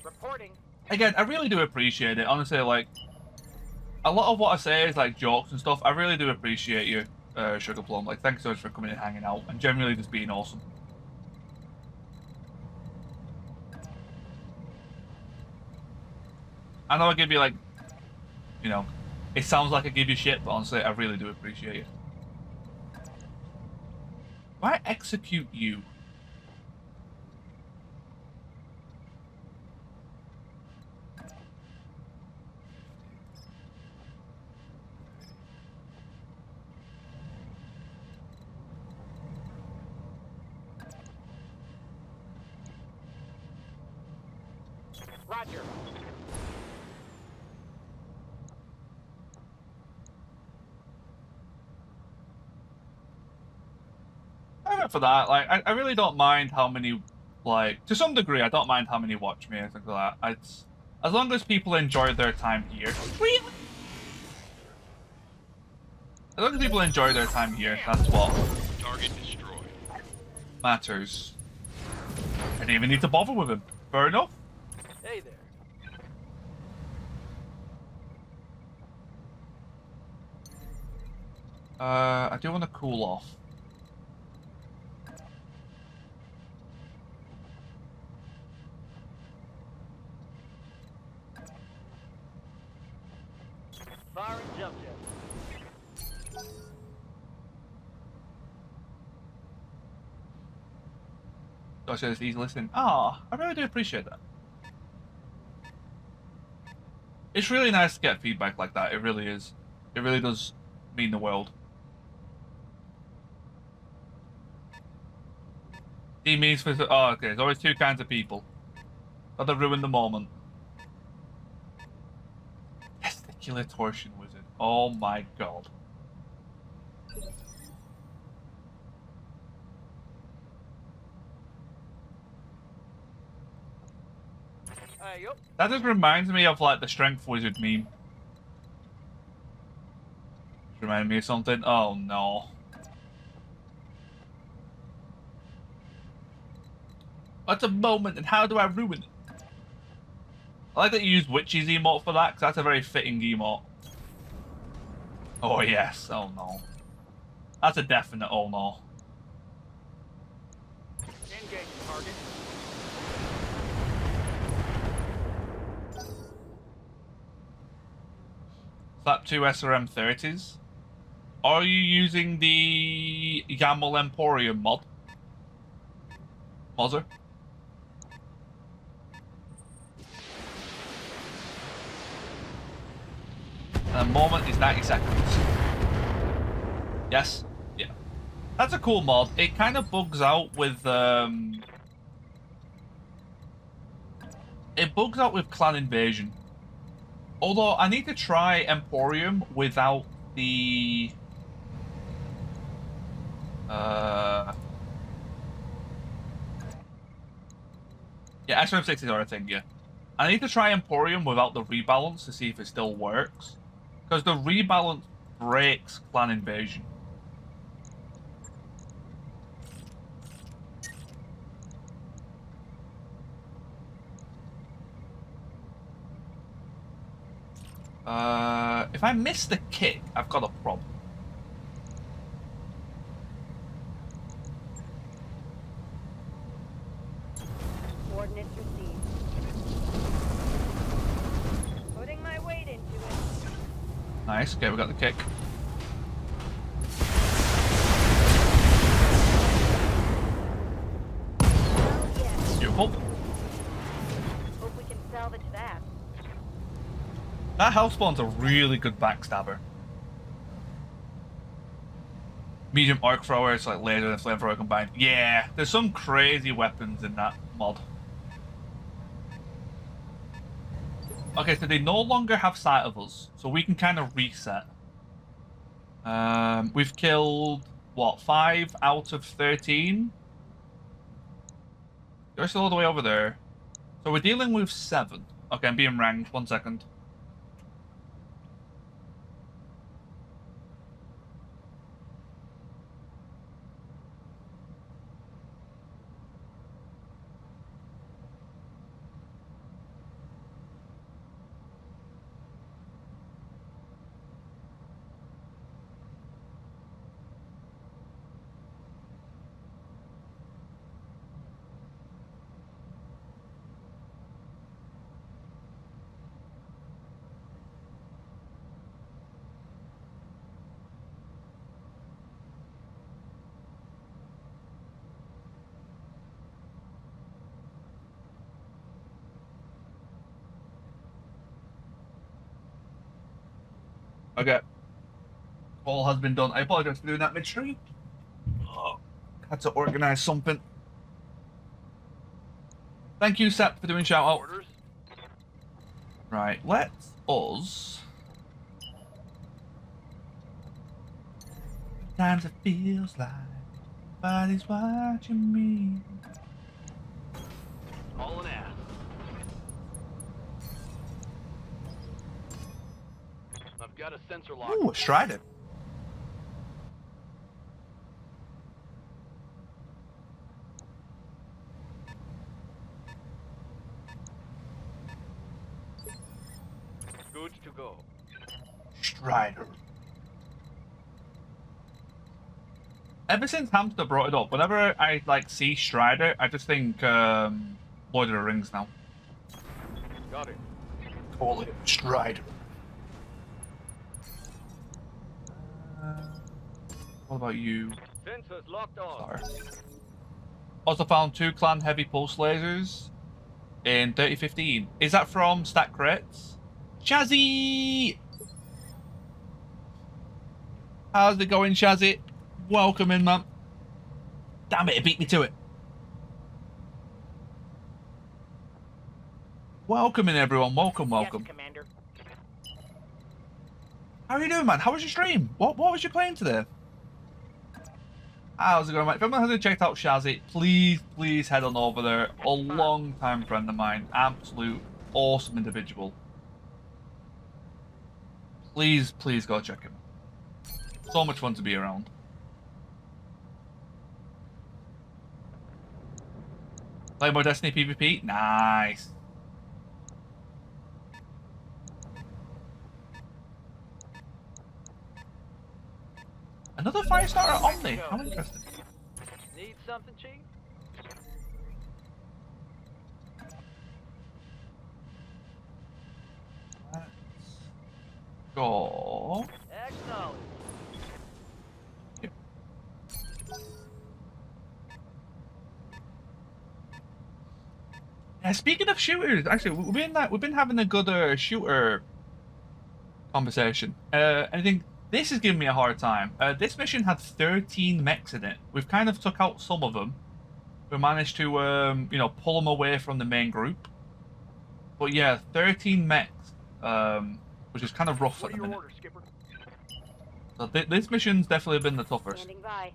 Speaker 3: Reporting.
Speaker 1: Again, I really do appreciate it. Honestly, like, a lot of what I say is like jokes and stuff. I really do appreciate you, Sugar Plum. Like, thanks so much for coming and hanging out and generally just being awesome. I know I give you, like, you know, it sounds like I give you shit, but honestly, I really do appreciate you. Why execute you?
Speaker 3: Roger.
Speaker 1: I went for that. Like, I really don't mind how many, like, to some degree, I don't mind how many watch me and things like that. It's, as long as people enjoy their time here. Really? As long as people enjoy their time here, that's what
Speaker 5: Target destroyed.
Speaker 1: matters. I didn't even need to bother with him. Fair enough.
Speaker 3: Hey there.
Speaker 1: I do want to cool off.
Speaker 3: Fire and jump jet.
Speaker 1: So I said he's listening. Ah, I really do appreciate that. It's really nice to get feedback like that. It really is. It really does mean the world. He means for... Oh, okay. There's always two kinds of people. Gotta ruin the moment. Testicular torsion wizard. Oh my god.
Speaker 3: Yup.
Speaker 1: That just reminds me of, like, the strength wizard meme. Reminded me of something. Oh no. What's a moment and how do I ruin it? I like that you use Witch's emote for that, because that's a very fitting emote. Oh yes, oh no. That's a definite oh no.
Speaker 3: Engage target.
Speaker 1: Slap 2 SRM 30s. Are you using the YAML Emporium mod? Mozzer? And the moment is 90 seconds. Yes? Yeah. That's a cool mod. It kind of bugs out with, it bugs out with Clan Invasion. Although, I need to try Emporium without the... Yeah, SRM6 is our thing, yeah. I need to try Emporium without the rebalance to see if it still works. Because the rebalance breaks Clan Invasion. If I miss the kick, I've got a problem.
Speaker 4: Coordinates received. Putting my weight into it.
Speaker 1: Nice, okay, we got the kick.
Speaker 4: Oh, yes.
Speaker 1: Beautiful.
Speaker 4: Hope we can salvage that.
Speaker 1: That Hellspawn's a really good backstabber. Medium arc thrower, it's like laser and flamethrower combined. Yeah, there's some crazy weapons in that mod. Okay, so they no longer have sight of us, so we can kind of reset. We've killed, what, 5 out of 13? They're still all the way over there. So we're dealing with 7. Okay, I'm being ranked. 1 second. Okay. All has been done. I apologize for doing that midstream. Oh, had to organise something. Thank you, Sep, for doing shout out.
Speaker 3: Orders.
Speaker 1: Right, let's us. Sometimes it feels like nobody's watching me.
Speaker 3: All an ass. I've got a sensor lock.
Speaker 1: Ooh, a Strider.
Speaker 3: Good to go.
Speaker 1: Strider. Ever since Hamster brought it up, whenever I like see Strider, I just think Lord of the Rings now.
Speaker 3: Got it.
Speaker 1: Call it Strider. What about you?
Speaker 3: Sensors locked on.
Speaker 1: Sorry. Also found 2 clan heavy pulse lasers in 3015. Is that from Stack Crates? Shazzy! How's it going, Shazzy? Welcome in, man. Damn it, it beat me to it. Welcome in, everyone. Welcome, welcome.
Speaker 4: Yes, Commander.
Speaker 1: How are you doing, man? How was your stream? What was you playing today? How's it going, mate? If anyone hasn't checked out Shazzy, please head on over there. A long-time friend of mine. Absolute awesome individual. Please go check him. So much fun to be around. Play more Destiny PvP? Nice. Another 5-star at Omni. How interesting.
Speaker 3: Need something, Chief?
Speaker 1: Let's go.
Speaker 3: Acknowledge.
Speaker 1: Yeah, speaking of shooters, actually, we've been having a good shooter conversation. Anything? This is giving me a hard time. This mission had 13 mechs in it. We've kind of took out some of them. We managed to, pull them away from the main group. But yeah, 13 mechs, which is kind of rough at the minute.
Speaker 3: Orders, Skipper?
Speaker 1: So this mission's definitely been the toughest.
Speaker 4: Standing by.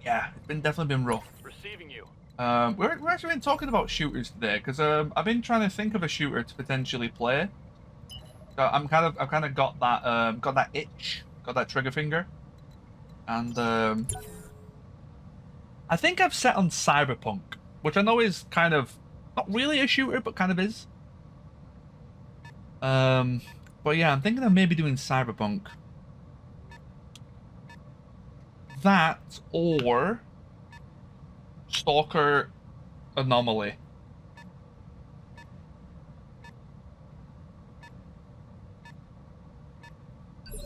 Speaker 1: Yeah, it's definitely been rough.
Speaker 3: Receiving you.
Speaker 1: We're actually been talking about shooters today because I've been trying to think of a shooter to potentially play. I've kind of got that itch, got that trigger finger, and I think I've set on Cyberpunk, which I know is kind of not really a shooter, but kind of is. But yeah, I'm thinking of maybe doing Cyberpunk. That or Stalker Anomaly.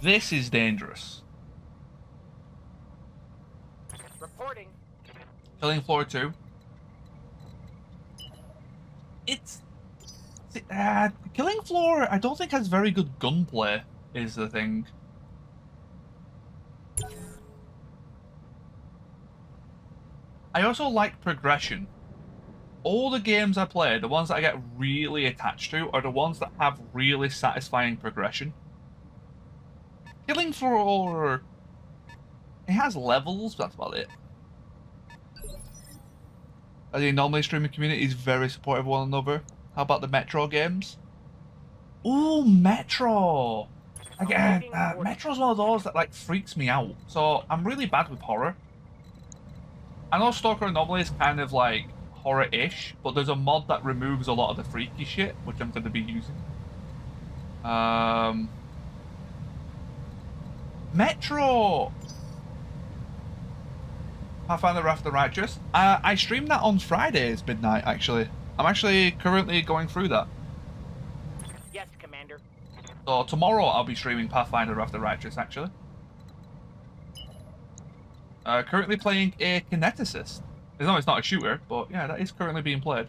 Speaker 1: This is dangerous.
Speaker 3: Reporting.
Speaker 1: Killing Floor 2. Killing Floor, I don't think has very good gunplay, is the thing. I also like progression. All the games I play, the ones that I get really attached to, are the ones that have really satisfying progression. Killing Floor, it has levels, but that's about it. The normally streaming community is very supportive of one another. How about the Metro games? Ooh, Metro! Again, Metro's one of those that like freaks me out. So I'm really bad with horror. I know Stalker Anomaly is kind of like horror-ish, but there's a mod that removes a lot of the freaky shit, which I'm going to be using. Metro! Pathfinder Wrath of the Righteous. I streamed that on Fridays midnight, actually. I'm actually currently going through that.
Speaker 4: Yes, Commander.
Speaker 1: So tomorrow I'll be streaming Pathfinder Wrath of the Righteous, actually. Currently playing a kineticist. No, it's not a shooter, but yeah, that is currently being played.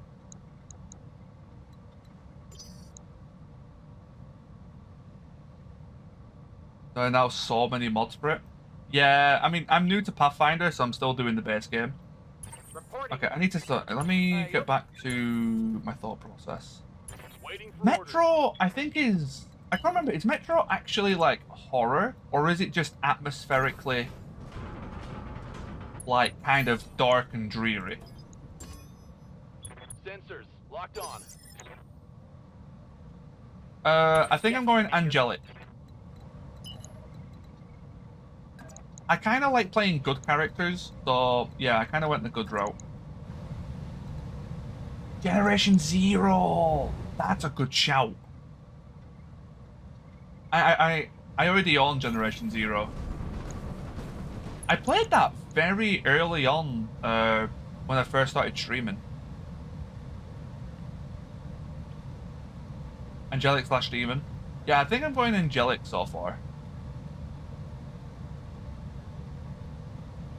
Speaker 1: There are now so many mods for it. Yeah, I mean, I'm new to Pathfinder, so I'm still doing the base game.
Speaker 3: Reporting.
Speaker 1: Okay, I need to start. Let me get back to my thought process.
Speaker 5: Waiting for orders.
Speaker 1: Metro, I think is... I can't remember. Is Metro actually, like, horror? Or is it just atmospherically, like, kind of dark and dreary?
Speaker 5: Sensors locked on.
Speaker 1: I think I'm going angelic. I kind of like playing good characters, so yeah, I kind of went the good route. Generation Zero! That's a good shout. I already own Generation Zero. I played that very early on when I first started streaming. Angelic / Demon. Yeah, I think I'm going Angelic so far.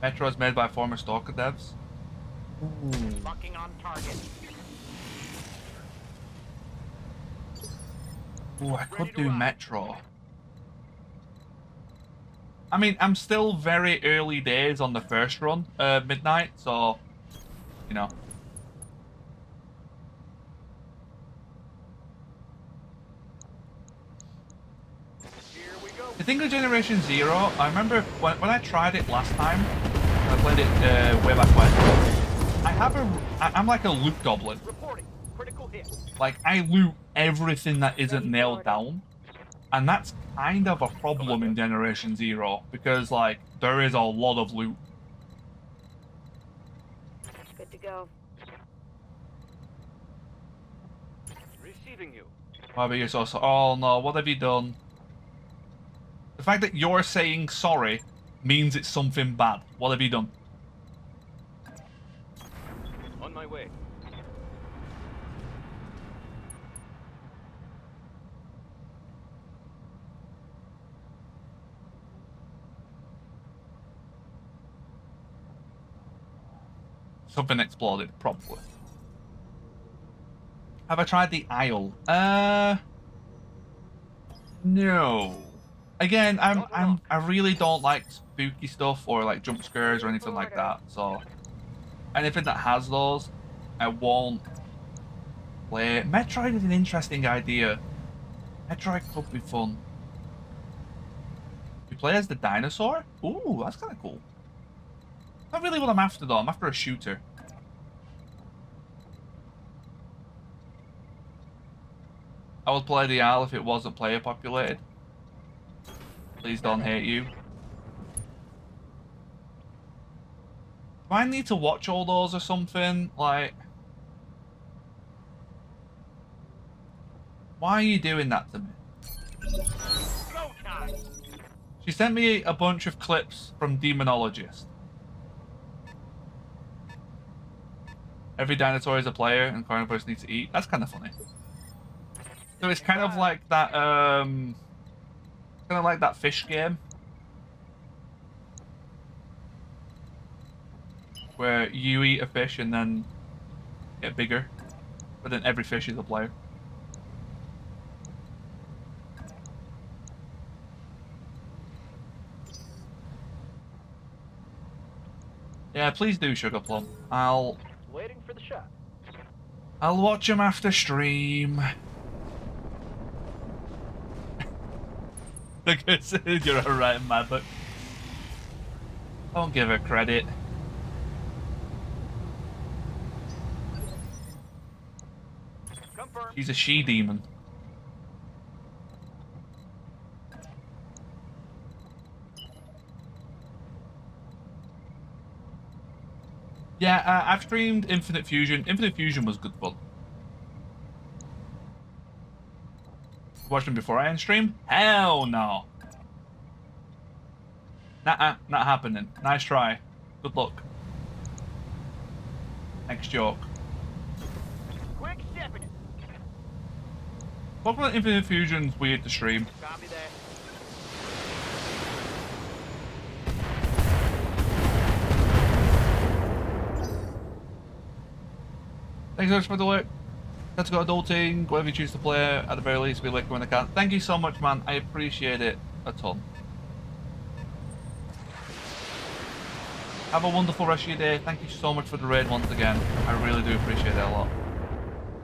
Speaker 1: Metro is made by former Stalker devs. Ooh.
Speaker 3: Locking on target.
Speaker 1: Ooh, I could do Metro. I mean, I'm still very early days on the first run, Midnight, so, you know.
Speaker 3: Here we go.
Speaker 1: The thing with Generation Zero, I remember when I tried it last time, I played it way back when, I'm like a loot goblin.
Speaker 3: Reporting. Critical hit.
Speaker 1: Like, I loot everything that isn't nailed down. And that's kind of a problem in Generation Zero, because, like, there is a lot of loot.
Speaker 4: Good to go.
Speaker 3: Receiving you.
Speaker 1: Why about you so oh no, what have you done? The fact that you're saying sorry means it's something bad. What have you done?
Speaker 3: On my way.
Speaker 1: Something exploded, probably. Have I tried the Isle? No. Again, I really don't like spooky stuff or like jump scares or anything like that. So anything that has those, I won't play. Metroid is an interesting idea. Metroid could be fun. You play as the dinosaur? Ooh, that's kind of cool. Not really what I'm after though. I'm after a shooter. I would play the Isle if it wasn't player populated. Please don't hate you. Do I need to watch all those or something? Like, why are you doing that to me?
Speaker 3: Go time.
Speaker 1: She sent me a bunch of clips from Demonologist. Every dinosaur is a player and carnivores need to eat. That's kind of funny. So it's kind of like that, fish game. Where you eat a fish and then get bigger. But then every fish is a player. Yeah, please do, Sugar Plum.
Speaker 3: Waiting for the shot.
Speaker 1: I'll watch them after stream. Because you're alright, Madbook. Don't give her credit.
Speaker 3: Confirm.
Speaker 1: She's a she-demon. Yeah, I've streamed Infinite Fusion. Infinite Fusion was good fun. Watched him before I end stream? Hell no. Nah, not happening. Nice try. Good luck. Next joke.
Speaker 3: Quick stepping it.
Speaker 1: Talking about Infinite Fusion's weird to stream.
Speaker 3: Copy that.
Speaker 1: Thanks so much for the work. Let's go adulting, whatever you choose to play, at the very least, we like when I can. Thank you so much, man. I appreciate it a ton. Have a wonderful rest of your day. Thank you so much for the raid once again. I really do appreciate it a lot.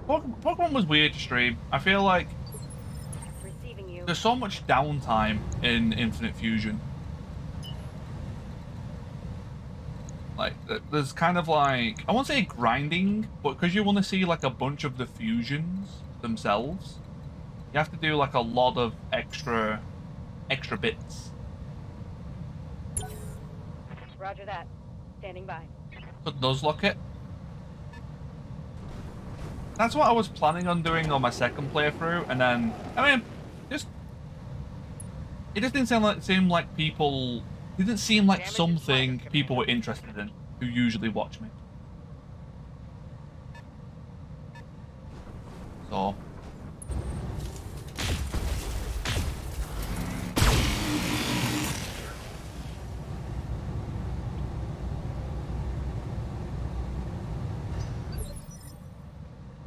Speaker 1: Pokemon was weird to stream. I feel like
Speaker 4: Receiving you.
Speaker 1: there's so much downtime in Infinite Fusion. Like, there's kind of like, I won't say grinding, but because you want to see like a bunch of the fusions themselves, you have to do like a lot of extra bits.
Speaker 4: Roger that. Standing by.
Speaker 1: Could Nuzlocke it. That's what I was planning on doing on my second playthrough, and then, I mean, it just didn't seem like people. Didn't seem like something people were interested in who usually watch me. So.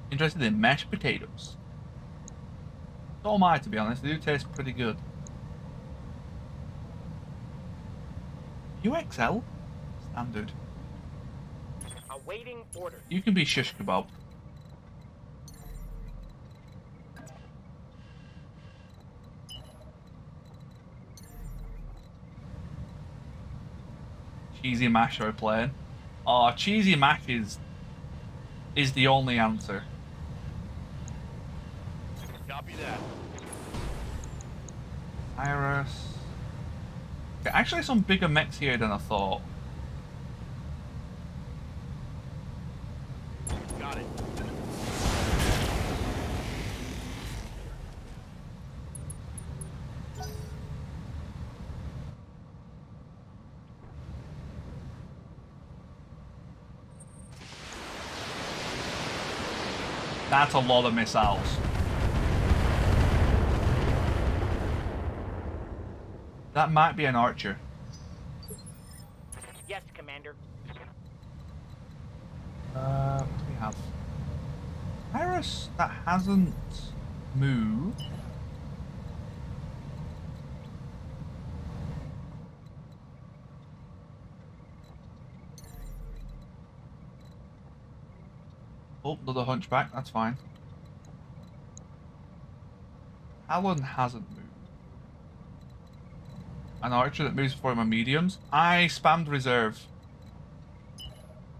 Speaker 1: Interested in mashed potatoes. So am I, to be honest. They do taste pretty good. UXL? Standard.
Speaker 3: Awaiting orders.
Speaker 1: You can be shish kebab. Cheesy mash are playing. Oh, cheesy mash is the only answer.
Speaker 3: Copy that.
Speaker 1: Iris. Okay, actually some bigger mechs here than I thought.
Speaker 3: Got it.
Speaker 1: That's a lot of missiles. That might be an archer.
Speaker 3: Yes, Commander.
Speaker 1: What do we have? Iris that hasn't moved. Oh, another hunchback, that's fine. Alan hasn't moved. An archer that moves before my mediums. I spammed reserve.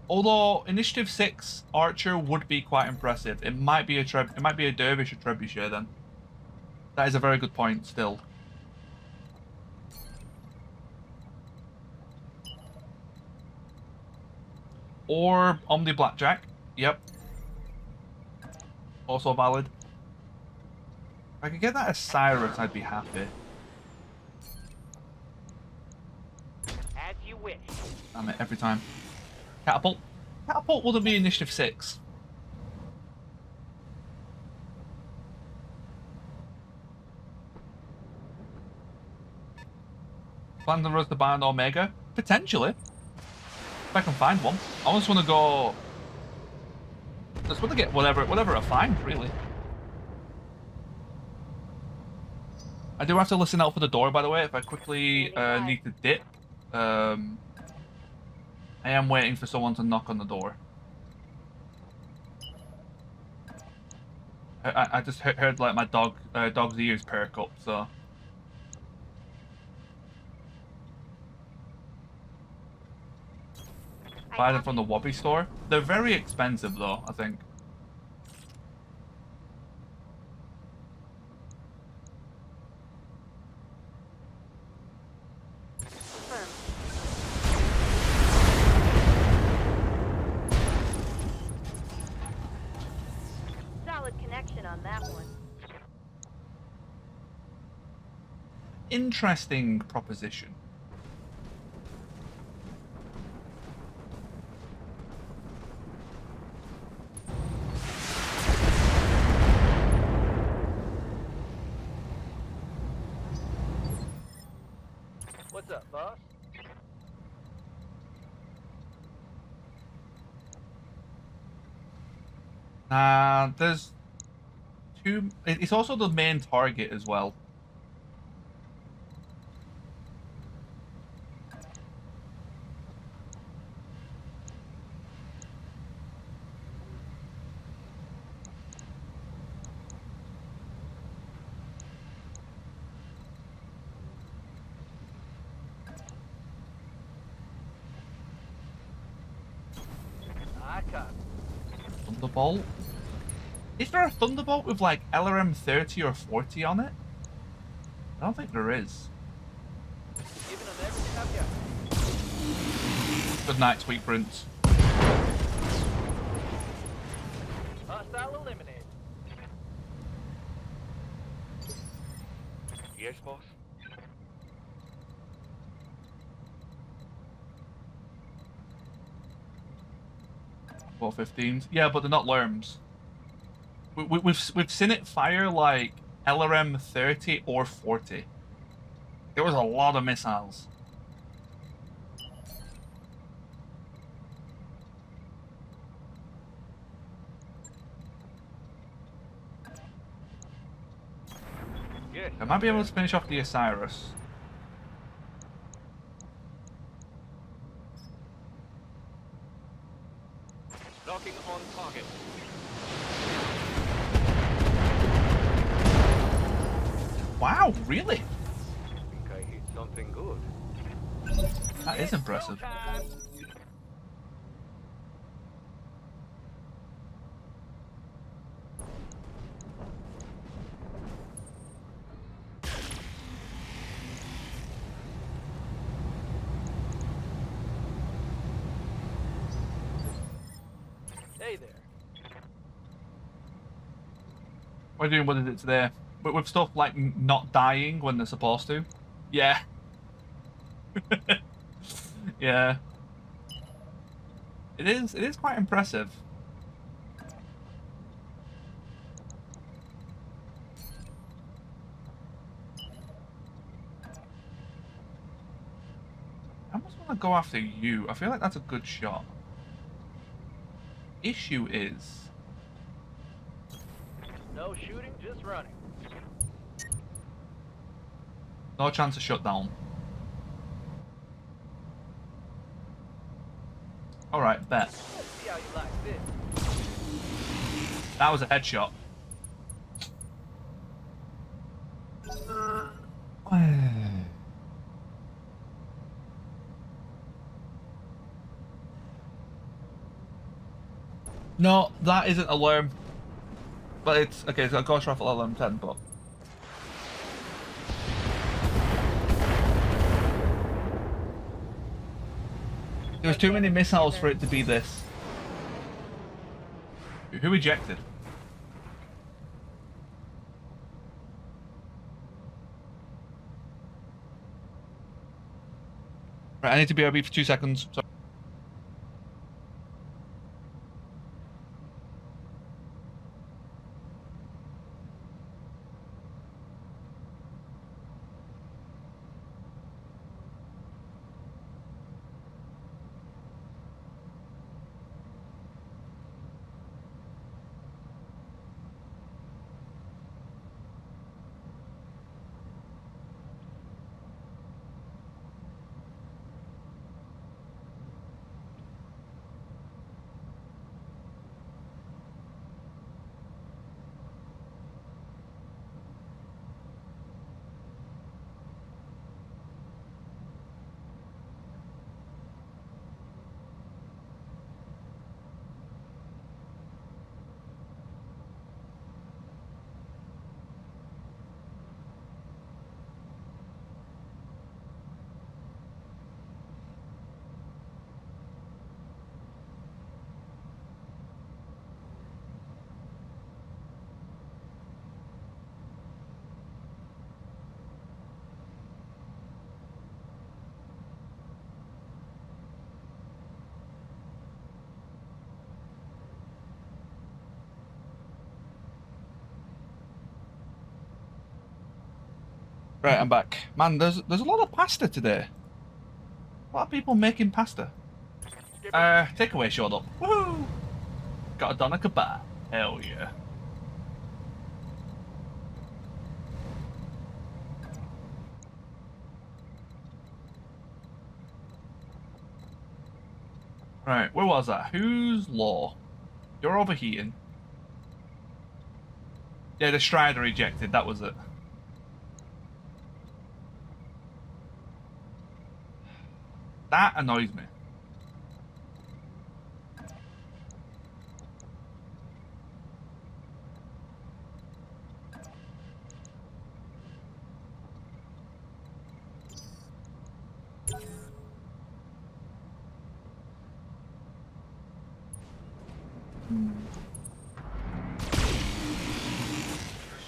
Speaker 1: Although initiative 6 archer would be quite impressive. It might be a dervish or trebuchet then. That is a very good point still. Or Omni Blackjack. Yep. Also valid. If I could get that as Cyrus, I'd be happy.
Speaker 3: As you wish.
Speaker 1: Damn it, every time. Catapult. Catapult wouldn't be initiative 6. Plan to roast the Bion Omega? Potentially. If I can find one. I just want to go... Just want to get whatever I find, really. I do have to listen out for the door, by the way, if I quickly need to dip. I am waiting for someone to knock on the door. I just heard like my dog's ears perk up, so... Buy them from the Wobby store. They're very expensive though, I think.
Speaker 4: Solid connection on that one.
Speaker 1: Interesting proposition.
Speaker 3: What's up, boss?
Speaker 1: There's two... It's also the main target as well. Thunderbolt. Is there a Thunderbolt with like LRM 30 or 40 on it? I don't think there is.
Speaker 3: Giving them everything I've got.
Speaker 1: Good night, sweet prince.
Speaker 3: Hostile eliminated. Yes, boss.
Speaker 1: What 15s? Yeah, but they're not LRMs. We've seen it fire like LRM 30 or 40. There was a lot of missiles.
Speaker 3: Yes.
Speaker 1: I might be able to finish off the Osiris.
Speaker 3: Knocking on target.
Speaker 1: Wow, really?
Speaker 3: Think I hit something good.
Speaker 1: That is impressive.
Speaker 3: Showtime. Hey there.
Speaker 1: What are you doing? What is it today? With stuff like not dying when they're supposed to? Yeah. Yeah. It is quite impressive. I almost want to go after you. I feel like that's a good shot. Issue is...
Speaker 3: No shooting, just running.
Speaker 1: no chance of shutdown. Alright, bet.
Speaker 3: Let's see how you like this.
Speaker 1: That was a headshot. No, that isn't alarm. But it's okay, it's got a Ghost Rifle alarm 10, but there was too many missiles for it to be this. Who ejected? Right, I need to BRB for 2 seconds. Sorry. Right, I'm back. Man, there's a lot of pasta today. A lot of people making pasta. Takeaway showed up. Woohoo! Got a doner kebab. Hell yeah. Right, where was that? Who's law? You're overheating. Yeah, the Strider ejected, that was it. That annoys me.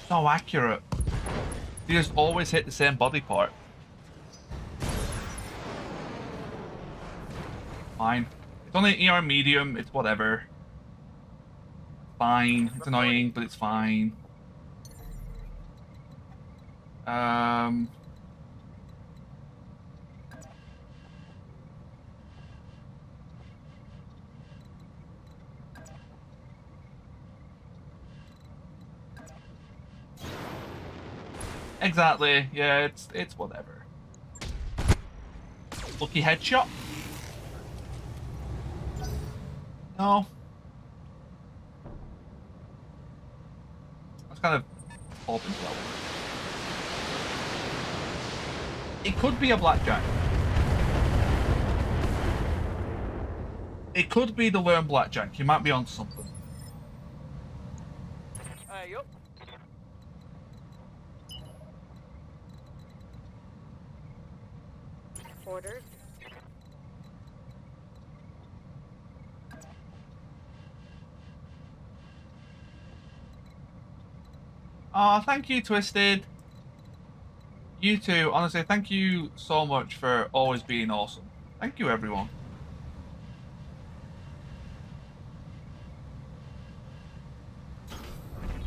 Speaker 1: So accurate. They just always hit the same body part. Fine. It's only ER medium, it's whatever. Fine. It's annoying, but it's fine. Exactly. Yeah, it's whatever. Lucky headshot? No. I was kind of hoping for that one. It could be a blackjack. It could be the learn blackjack. You might be on something.
Speaker 3: Yup.
Speaker 4: Orders.
Speaker 1: Oh, thank you, Twisted. You too. Honestly, thank you so much for always being awesome. Thank you, everyone.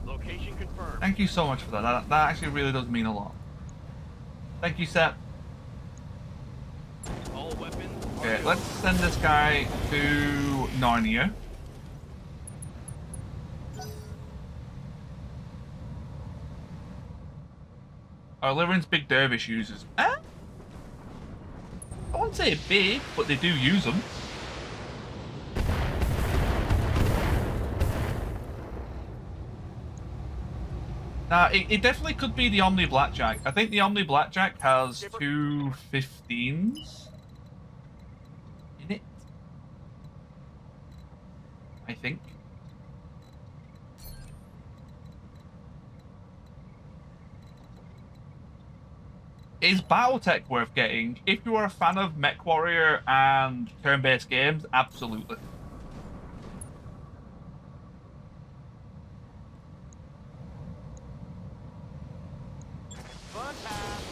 Speaker 3: Location confirmed.
Speaker 1: Thank you so much for that. That actually really does mean a lot. Thank you, Seth.
Speaker 3: All weapons.
Speaker 1: Okay, let's send this guy to Narnia. Our Lyran's Big Dervish uses. I wouldn't say big, but they do use them. Now, it definitely could be the Omni Blackjack. I think the Omni Blackjack has two 15s in it. I think. Is Battletech worth getting? If you are a fan of MechWarrior and turn-based games, absolutely.
Speaker 3: Fun time.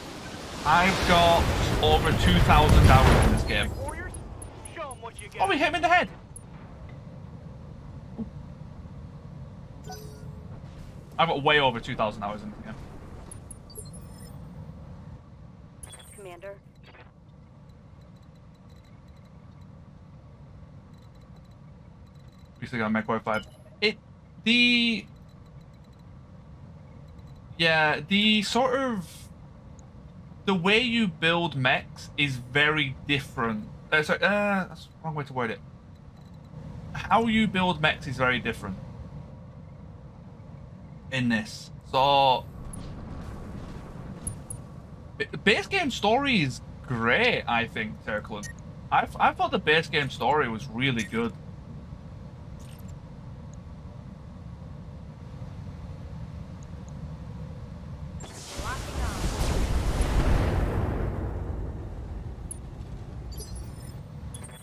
Speaker 1: I've got over 2,000 hours in this game.
Speaker 3: Warriors, show 'em what you got.
Speaker 1: Oh, we hit him in the head! I've got way over 2,000 hours in this game.
Speaker 4: Commander.
Speaker 1: We still got MechWarrior 5. The sort of... The way you build mechs is very different. That's the wrong way to word it. How you build mechs is very different in this. So... The base game story is great, I think, Turkland. I thought the base game story was really good.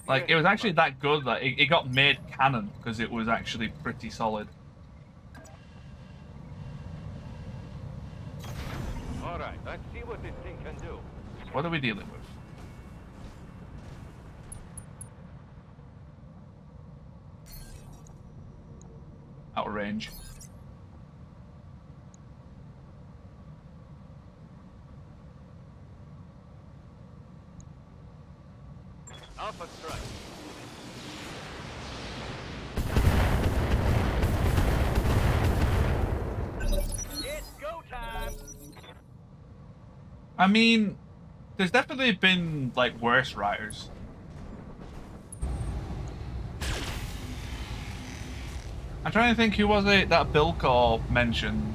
Speaker 1: Like, it was actually that good that it got made canon because it was actually pretty solid.
Speaker 3: Alright, let's see what this thing can do.
Speaker 1: What are we dealing with? Out of range.
Speaker 3: Alpha strike. It's go time.
Speaker 1: I mean, there's definitely been, like, worse riders. I'm trying to think, who was it that Bilko mentioned?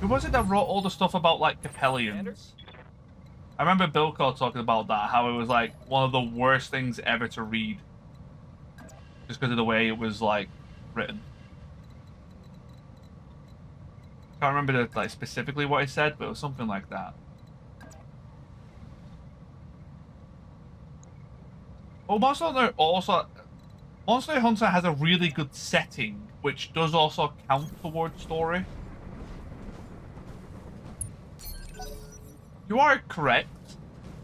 Speaker 1: Who was it that wrote all the stuff about, like, Capellians? I remember Bilko talking about that, how it was, like, one of the worst things ever to read. Just because of the way it was, like, written. Can't remember like specifically what he said, but it was something like that. Oh, also, Monster Hunter has a really good setting, which does also count towards story. You are correct.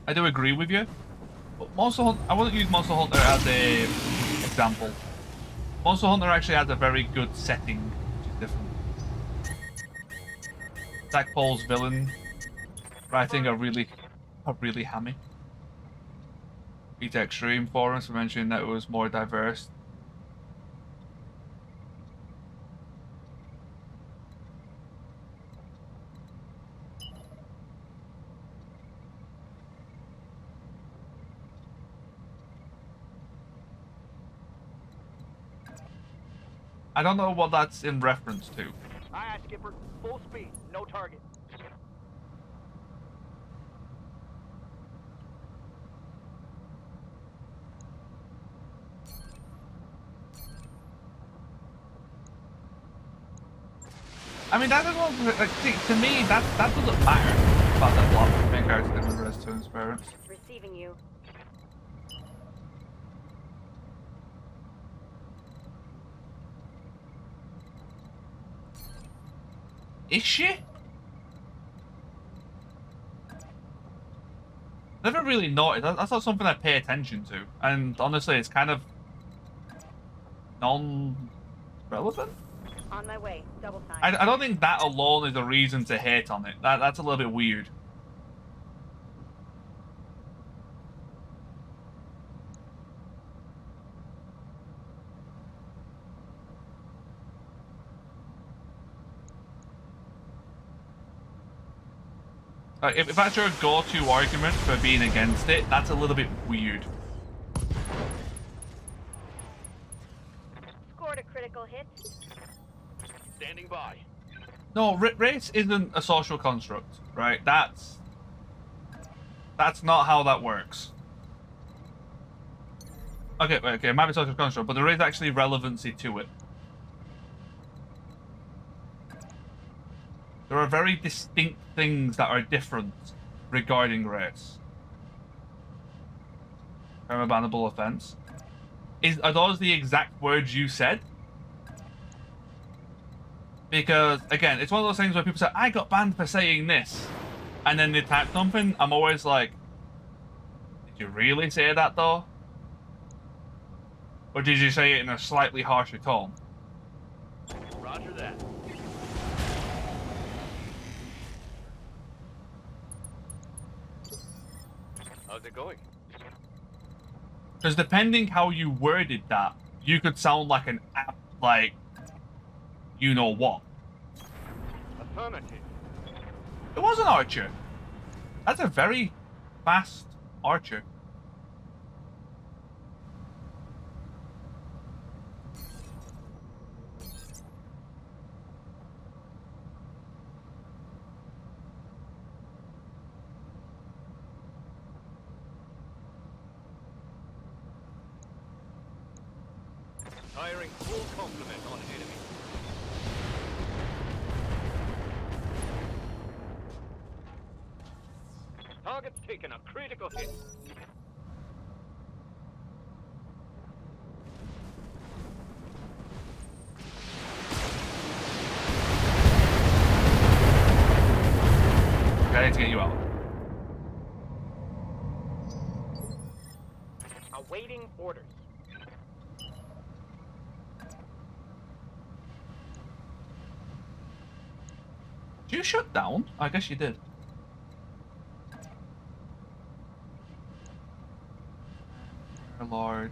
Speaker 1: I do agree with you. But Monster Hunter, I wouldn't use Monster Hunter as a example. Monster Hunter actually has a very good setting, which is different. Zach Paul's villain writing are really hammy. BTA Extreme forums for mentioning that it was more diverse. I don't know what that's in reference to.
Speaker 3: Aye, aye, Skipper. Full speed. No target.
Speaker 1: I mean, that doesn't, like, to me, that doesn't matter about that block. Main character didn't reverse to his parents.
Speaker 4: Receiving you.
Speaker 1: Is she? Never really noticed. That's not something I pay attention to. And honestly, it's kind of non-relevant.
Speaker 4: On my way. Double time.
Speaker 1: I don't think that alone is a reason to hate on it. That's a little bit weird. If that's your go-to argument for being against it, that's a little bit weird.
Speaker 4: Scored a critical hit.
Speaker 3: Standing by.
Speaker 1: No, race isn't a social construct, right? That's not how that works. Okay, it might be a social construct, but there is actually relevancy to it. There are very distinct things that are different regarding race. Crime a bannable offense. Are those the exact words you said? Because, again, it's one of those things where people say, I got banned for saying this. And then they type something. I'm always like, did you really say that, though? Or did you say it in a slightly harsher tone?
Speaker 3: Roger that. How's it going?
Speaker 1: Because depending how you worded that, you could sound like an app, like, you know what.
Speaker 3: Affirmative.
Speaker 1: It was an archer. That's a very fast archer.
Speaker 3: Firing full complement on enemy. Target's taken a critical hit.
Speaker 1: Okay, I need to get you out.
Speaker 3: Awaiting orders.
Speaker 1: Did you shut down? I guess you did. Large.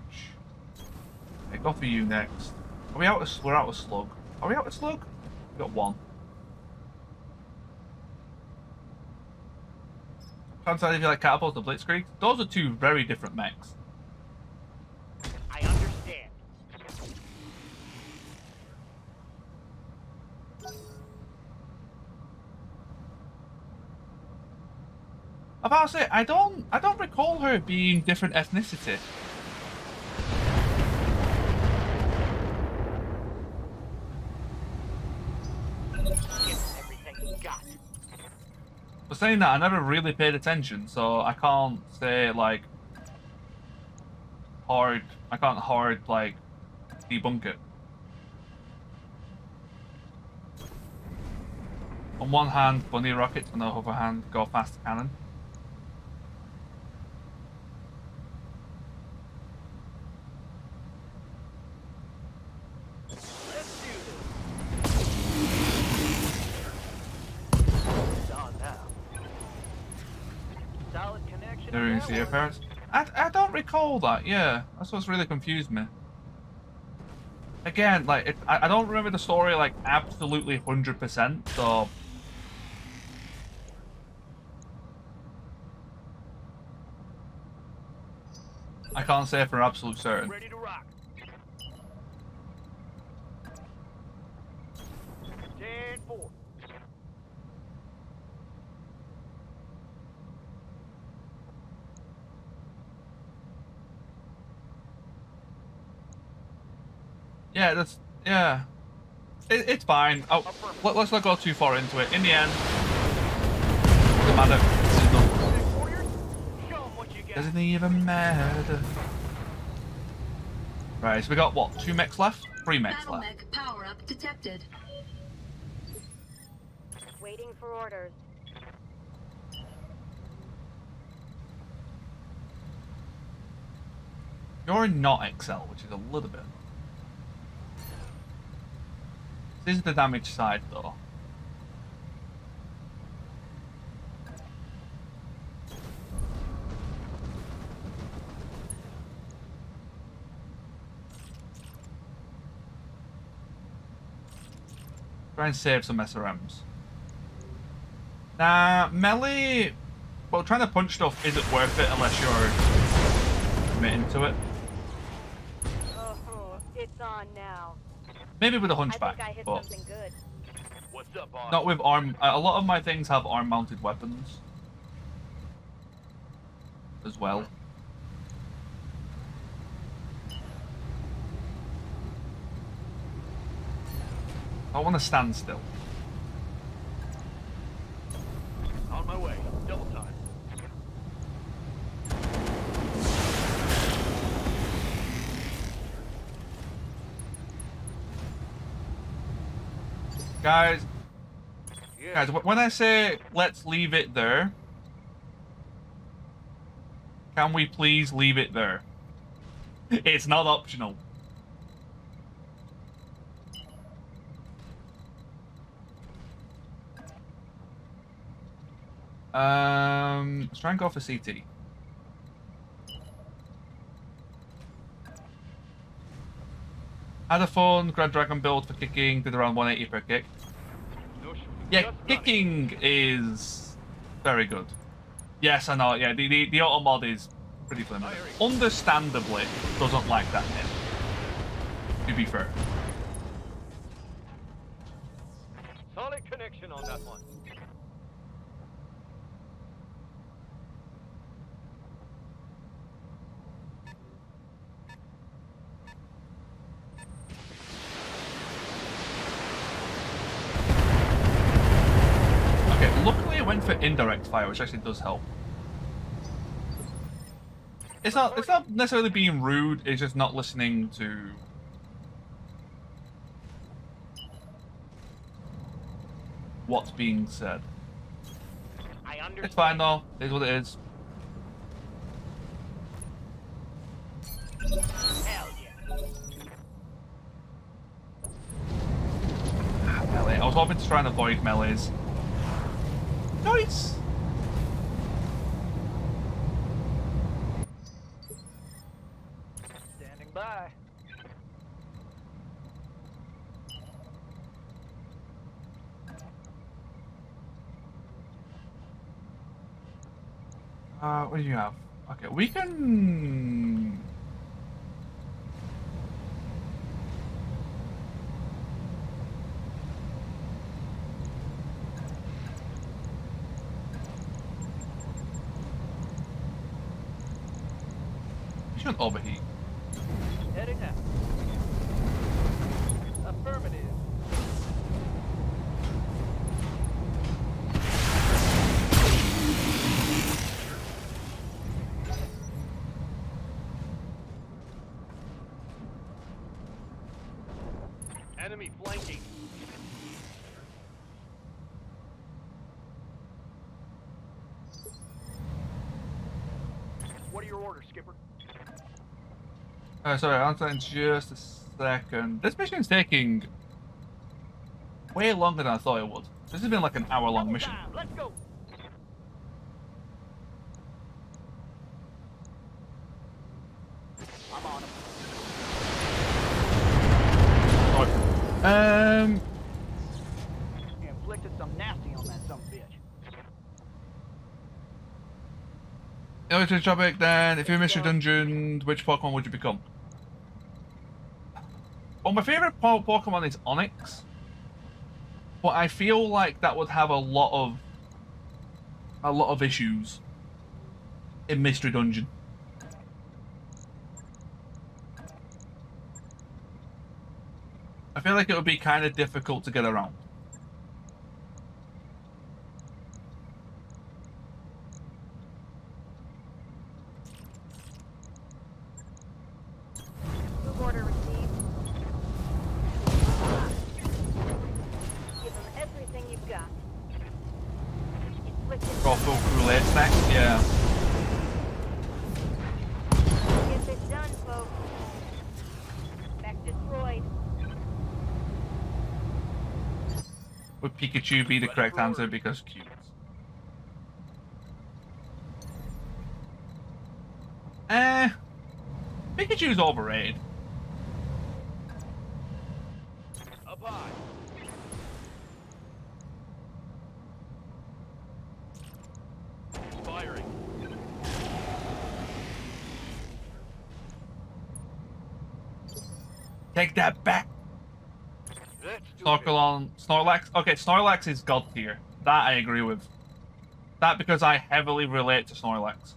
Speaker 1: Okay, go for you next. Are we out of, we're out of slug. Are we out of slug? We got one. Can't tell if you like catapults or blitzkrieg. Those are two very different mechs.
Speaker 3: I understand.
Speaker 1: About to say, I don't recall her being different ethnicity.
Speaker 3: Get everything you got.
Speaker 1: But saying that, I never really paid attention, so I can't say like hard. I can't hard like debunk it. On one hand, bunny rockets, on the other hand, go fast cannon.
Speaker 3: Let's do this. It's on now. Solid connection.
Speaker 1: During
Speaker 3: That
Speaker 1: the
Speaker 3: works.
Speaker 1: affairs. I don't recall that, yeah. That's what's really confused me. Again, like, I don't remember the story, like, absolutely 100%, so... I can't say for absolute certain.
Speaker 3: Ready to rock. 10-4.
Speaker 1: Yeah, that's... yeah. It's fine. Oh, let's not go too far into it. In the end, doesn't matter.
Speaker 3: Warriors, show 'em what you got.
Speaker 1: Doesn't even matter. Right, so we got, what, 2 mechs left? 3 mechs left.
Speaker 2: Battletech power-up detected.
Speaker 4: Waiting for orders.
Speaker 1: You're not Excel, which is a little bit... This is the damage side, though. Try and save some SRMs. Nah, melee... Well, trying to punch stuff isn't worth it unless you're committing to it.
Speaker 4: Oh, it's on now.
Speaker 1: Maybe with a
Speaker 4: I
Speaker 1: hunchback,
Speaker 4: think I hit
Speaker 1: but
Speaker 4: something good.
Speaker 3: What's up, boss?
Speaker 1: not with arm... A lot of my things have arm-mounted weapons. As well. I want to stand still.
Speaker 3: On my way. Double time.
Speaker 1: Guys,
Speaker 3: Yeah.
Speaker 1: when I say let's leave it there, can we please leave it there? It's not optional. Let's try and go for CT. Had a fun Grand Dragon build for kicking, did around 180 per kick.
Speaker 3: No shooting.
Speaker 1: Yeah,
Speaker 3: Just running.
Speaker 1: kicking is very good. Yes, I know. Yeah, the auto mod is pretty limited. Understandably, doesn't like that hit. To be fair.
Speaker 3: Solid connection on that one.
Speaker 1: Okay, luckily it went for indirect fire, which actually does help. It's not necessarily being rude, it's just not listening to what's being said.
Speaker 3: I understand.
Speaker 1: It's fine though, it is what it is.
Speaker 3: Hell yeah.
Speaker 1: Melee. I was hoping to try and avoid melees. Nice!
Speaker 3: Standing by.
Speaker 1: What do you have? Okay, we can... We shouldn't overheat.
Speaker 3: Heading out. Affirmative.
Speaker 6: What are your orders, Skipper?
Speaker 1: Sorry, I'll answer in just a second. This mission's taking way longer than I thought it would. This has been like an hour-long
Speaker 6: Double
Speaker 1: mission.
Speaker 6: time, let's go. I'm on him. Inflicted some nasty on that son of a bitch.
Speaker 1: To the topic then, if you miss your dungeon, which Pokemon would you become? Well, my favourite Pokemon is Onyx. But I feel like that would have a lot of issues in Mystery Dungeon. I feel like it would be kind of difficult to get around.
Speaker 4: Move order received. Give them everything you've got. Inflicted.
Speaker 1: Got full roulette next, yeah.
Speaker 4: Get this done, folks. Mech destroyed.
Speaker 1: Would Pikachu be the correct answer because cute? Pikachu's overrated.
Speaker 6: Up high. Firing.
Speaker 1: Take that back.
Speaker 6: Let's do it.
Speaker 1: Snorlax. Okay, Snorlax is god tier. That I agree with. That because I heavily relate to Snorlax.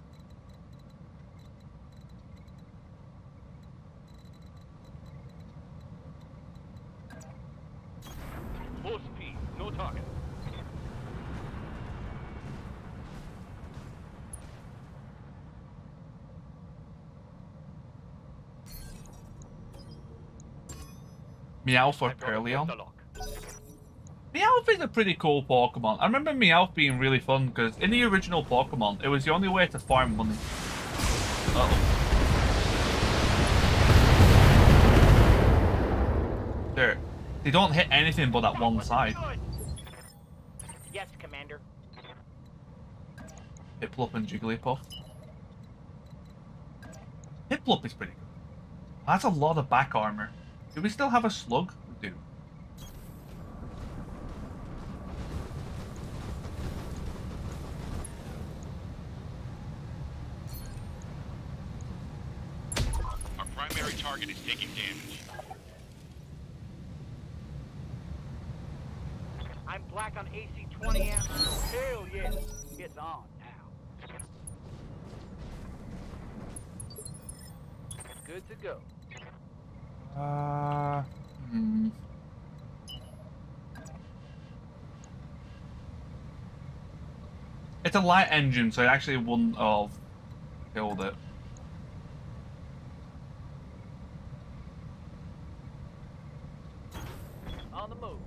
Speaker 3: Full speed, no target.
Speaker 1: Meowth or
Speaker 3: I've got a
Speaker 1: Perleon?
Speaker 3: lock.
Speaker 1: Meowth is a pretty cool Pokemon. I remember Meowth being really fun because in the original Pokemon, it was the only way to farm money. Uh-oh. There. They don't hit anything but that one side.
Speaker 6: Yes, Commander.
Speaker 1: Piplup and Jigglypuff. Piplup is pretty good. That's a lot of back armor. Do we still have a slug? We do.
Speaker 5: Our primary target is taking damage.
Speaker 6: I'm black on AC 20 amps. Hell yeah. It's on now. Good to go.
Speaker 1: It's a light engine, so it actually wouldn't have killed it.
Speaker 6: On the move.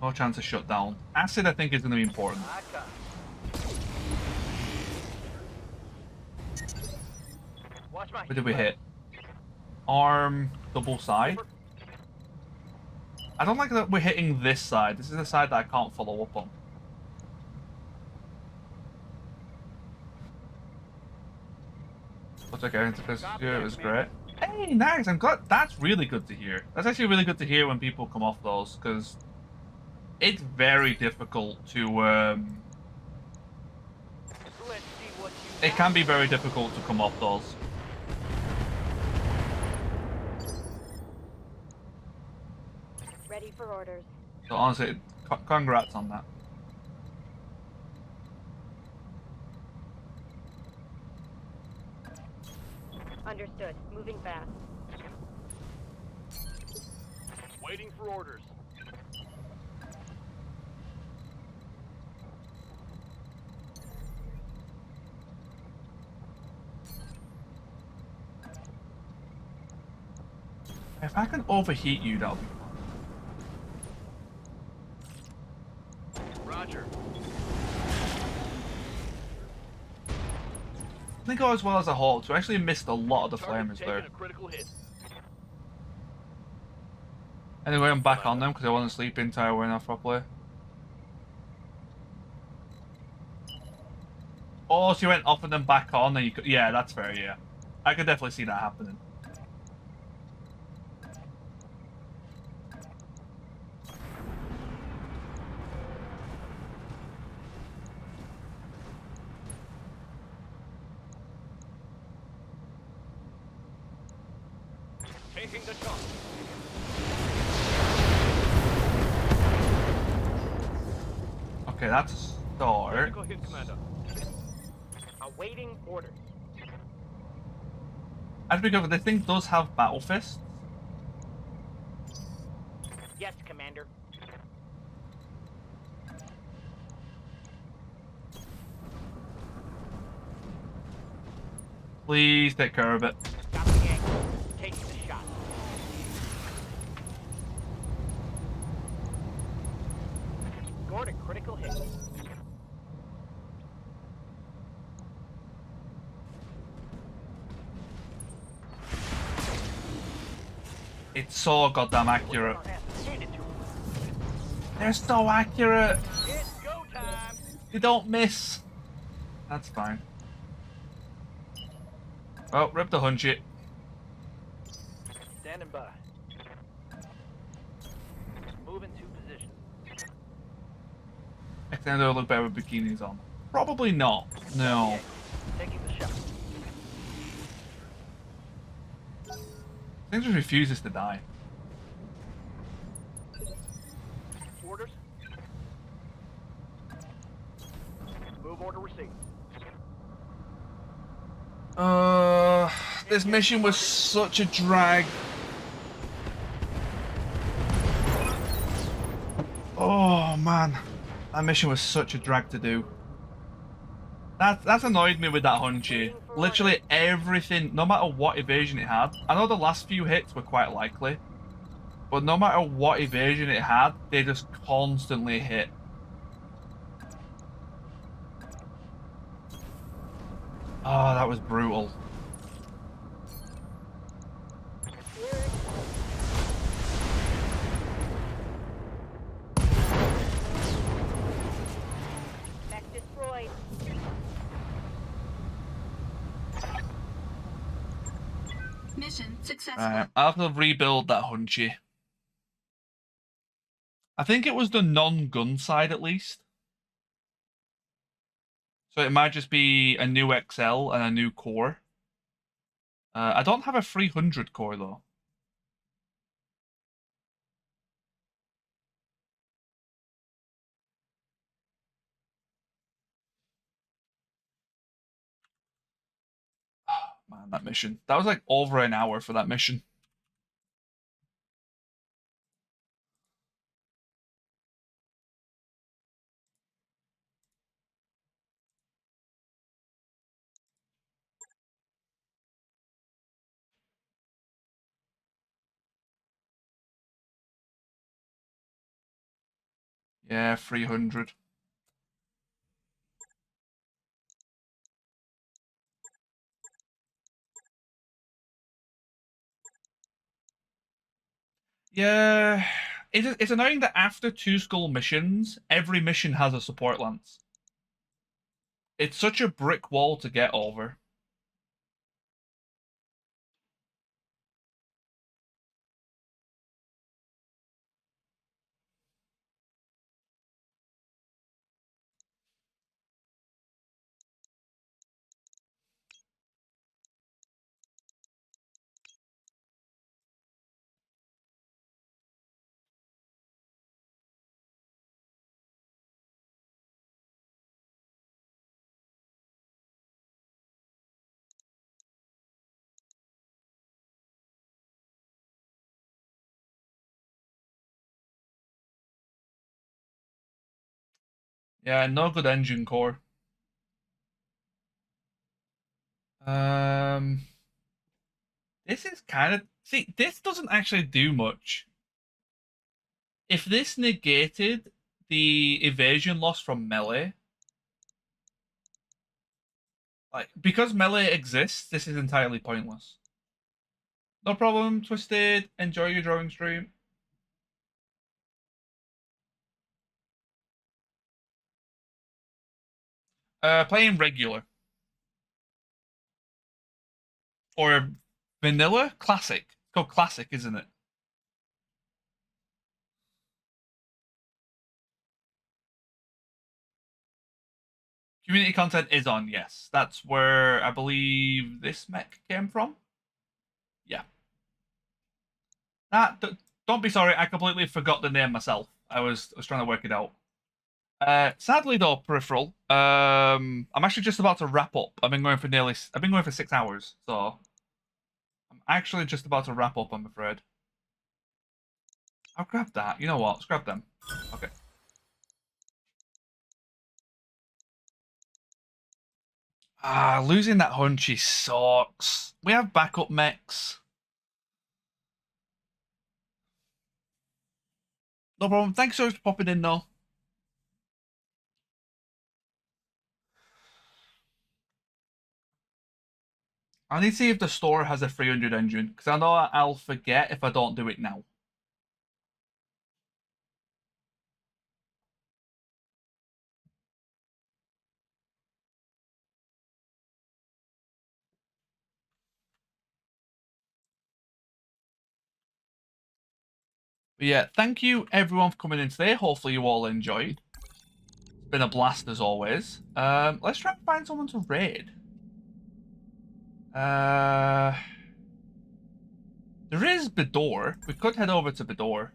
Speaker 1: No chance of shutdown. Acid, I think, is going to be important.
Speaker 6: I got it. Watch my
Speaker 1: What did we hit? Arm, double side. I don't like that we're hitting this side. This is the side that I can't follow up on. What's okay? It was great. Hey, nice. I'm glad. That's really good to hear. That's actually really good to hear when people come off those, because it's very difficult to.
Speaker 6: Let's see what you
Speaker 1: It can be very difficult to come off those.
Speaker 4: Ready for orders.
Speaker 1: So honestly, congrats on that.
Speaker 4: Understood. Moving fast.
Speaker 6: waiting for orders.
Speaker 1: If I can overheat you, that'll be fine. didn't go as well as I hoped. We actually missed a lot of the
Speaker 3: Target's
Speaker 1: flamers
Speaker 3: taking
Speaker 1: there.
Speaker 3: a critical hit.
Speaker 1: Anyway, I'm back on them because I wasn't sleeping tired enough properly. Oh, so you went off and then back on, and you could, yeah, that's fair. Yeah, I could definitely see that happening.
Speaker 3: Taking the shot.
Speaker 1: Okay, that's a start.
Speaker 3: Critical hit, Commander.
Speaker 6: Awaiting orders.
Speaker 1: As we go, this thing does have battle fists.
Speaker 6: Yes, Commander.
Speaker 1: Please take care of it.
Speaker 6: Got the angle. Taking the shot. Scored a critical hit.
Speaker 1: It's so goddamn accurate.
Speaker 6: Hand it to him.
Speaker 1: They're so accurate.
Speaker 6: It's go time.
Speaker 1: They don't miss. That's fine. Oh, rip the hunchy.
Speaker 6: Standing by. Move into position.
Speaker 1: Next time they'll look better with bikinis on. Probably not. No.
Speaker 6: Taking the shot.
Speaker 1: Thing just refuses to die.
Speaker 6: Orders. Move order received.
Speaker 1: This mission was such a drag. Oh man, that mission was such a drag to do. That's annoyed me with that Hunchy. Literally everything, no matter what evasion it had. I know the last few hits were quite likely, but no matter what evasion it had, they just constantly hit. Oh, that was brutal.
Speaker 4: Mech destroyed.
Speaker 2: Mission successful.
Speaker 1: I'll have to rebuild that Hunchy. I think it was the non-gun side at least. So it might just be a new XL and a new core. I don't have a 300 core though. Man, that mission. That was like over an hour for that mission. Yeah, 300. Yeah, it's annoying that after 2 skull missions, every mission has a support lance. It's such a brick wall to get over. Yeah, no good engine core. This is kind of... See, this doesn't actually do much. If this negated the evasion loss from melee, Like, because melee exists, this is entirely pointless. No problem, Twisted. Enjoy your drawing stream. Playing regular. Or vanilla? Classic. It's called classic, isn't it? Community content is on, yes. That's where I believe this mech came from. Yeah. Don't be sorry, I completely forgot the name myself. I was trying to work it out. Sadly though, Peripheral, I'm actually just about to wrap up. I've been going for 6 hours, so I'm actually just about to wrap up, I'm afraid. I'll grab that. You know what? Let's grab them. Okay. Losing that Hunchy sucks. We have backup mechs. No problem. Thanks so much for popping in, though. I need to see if the store has a 300 engine, because I know I'll forget if I don't do it now. But yeah, thank you everyone for coming in today. Hopefully you all enjoyed. It's been a blast as always. Let's try and find someone to raid. There is Bedore. We could head over to Bedore.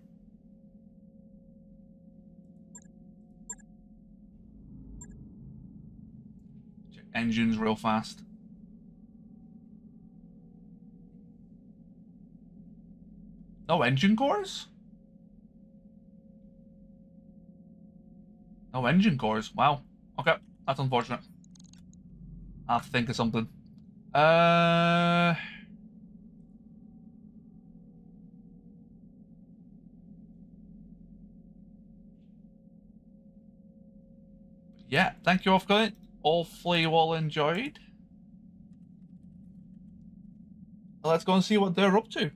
Speaker 1: Check engines real fast. No engine cores? No engine cores. Wow. Okay, that's unfortunate. I'll have to think of something. Yeah, thank you all for coming. Hopefully you all enjoyed. Let's go and see what they're up to.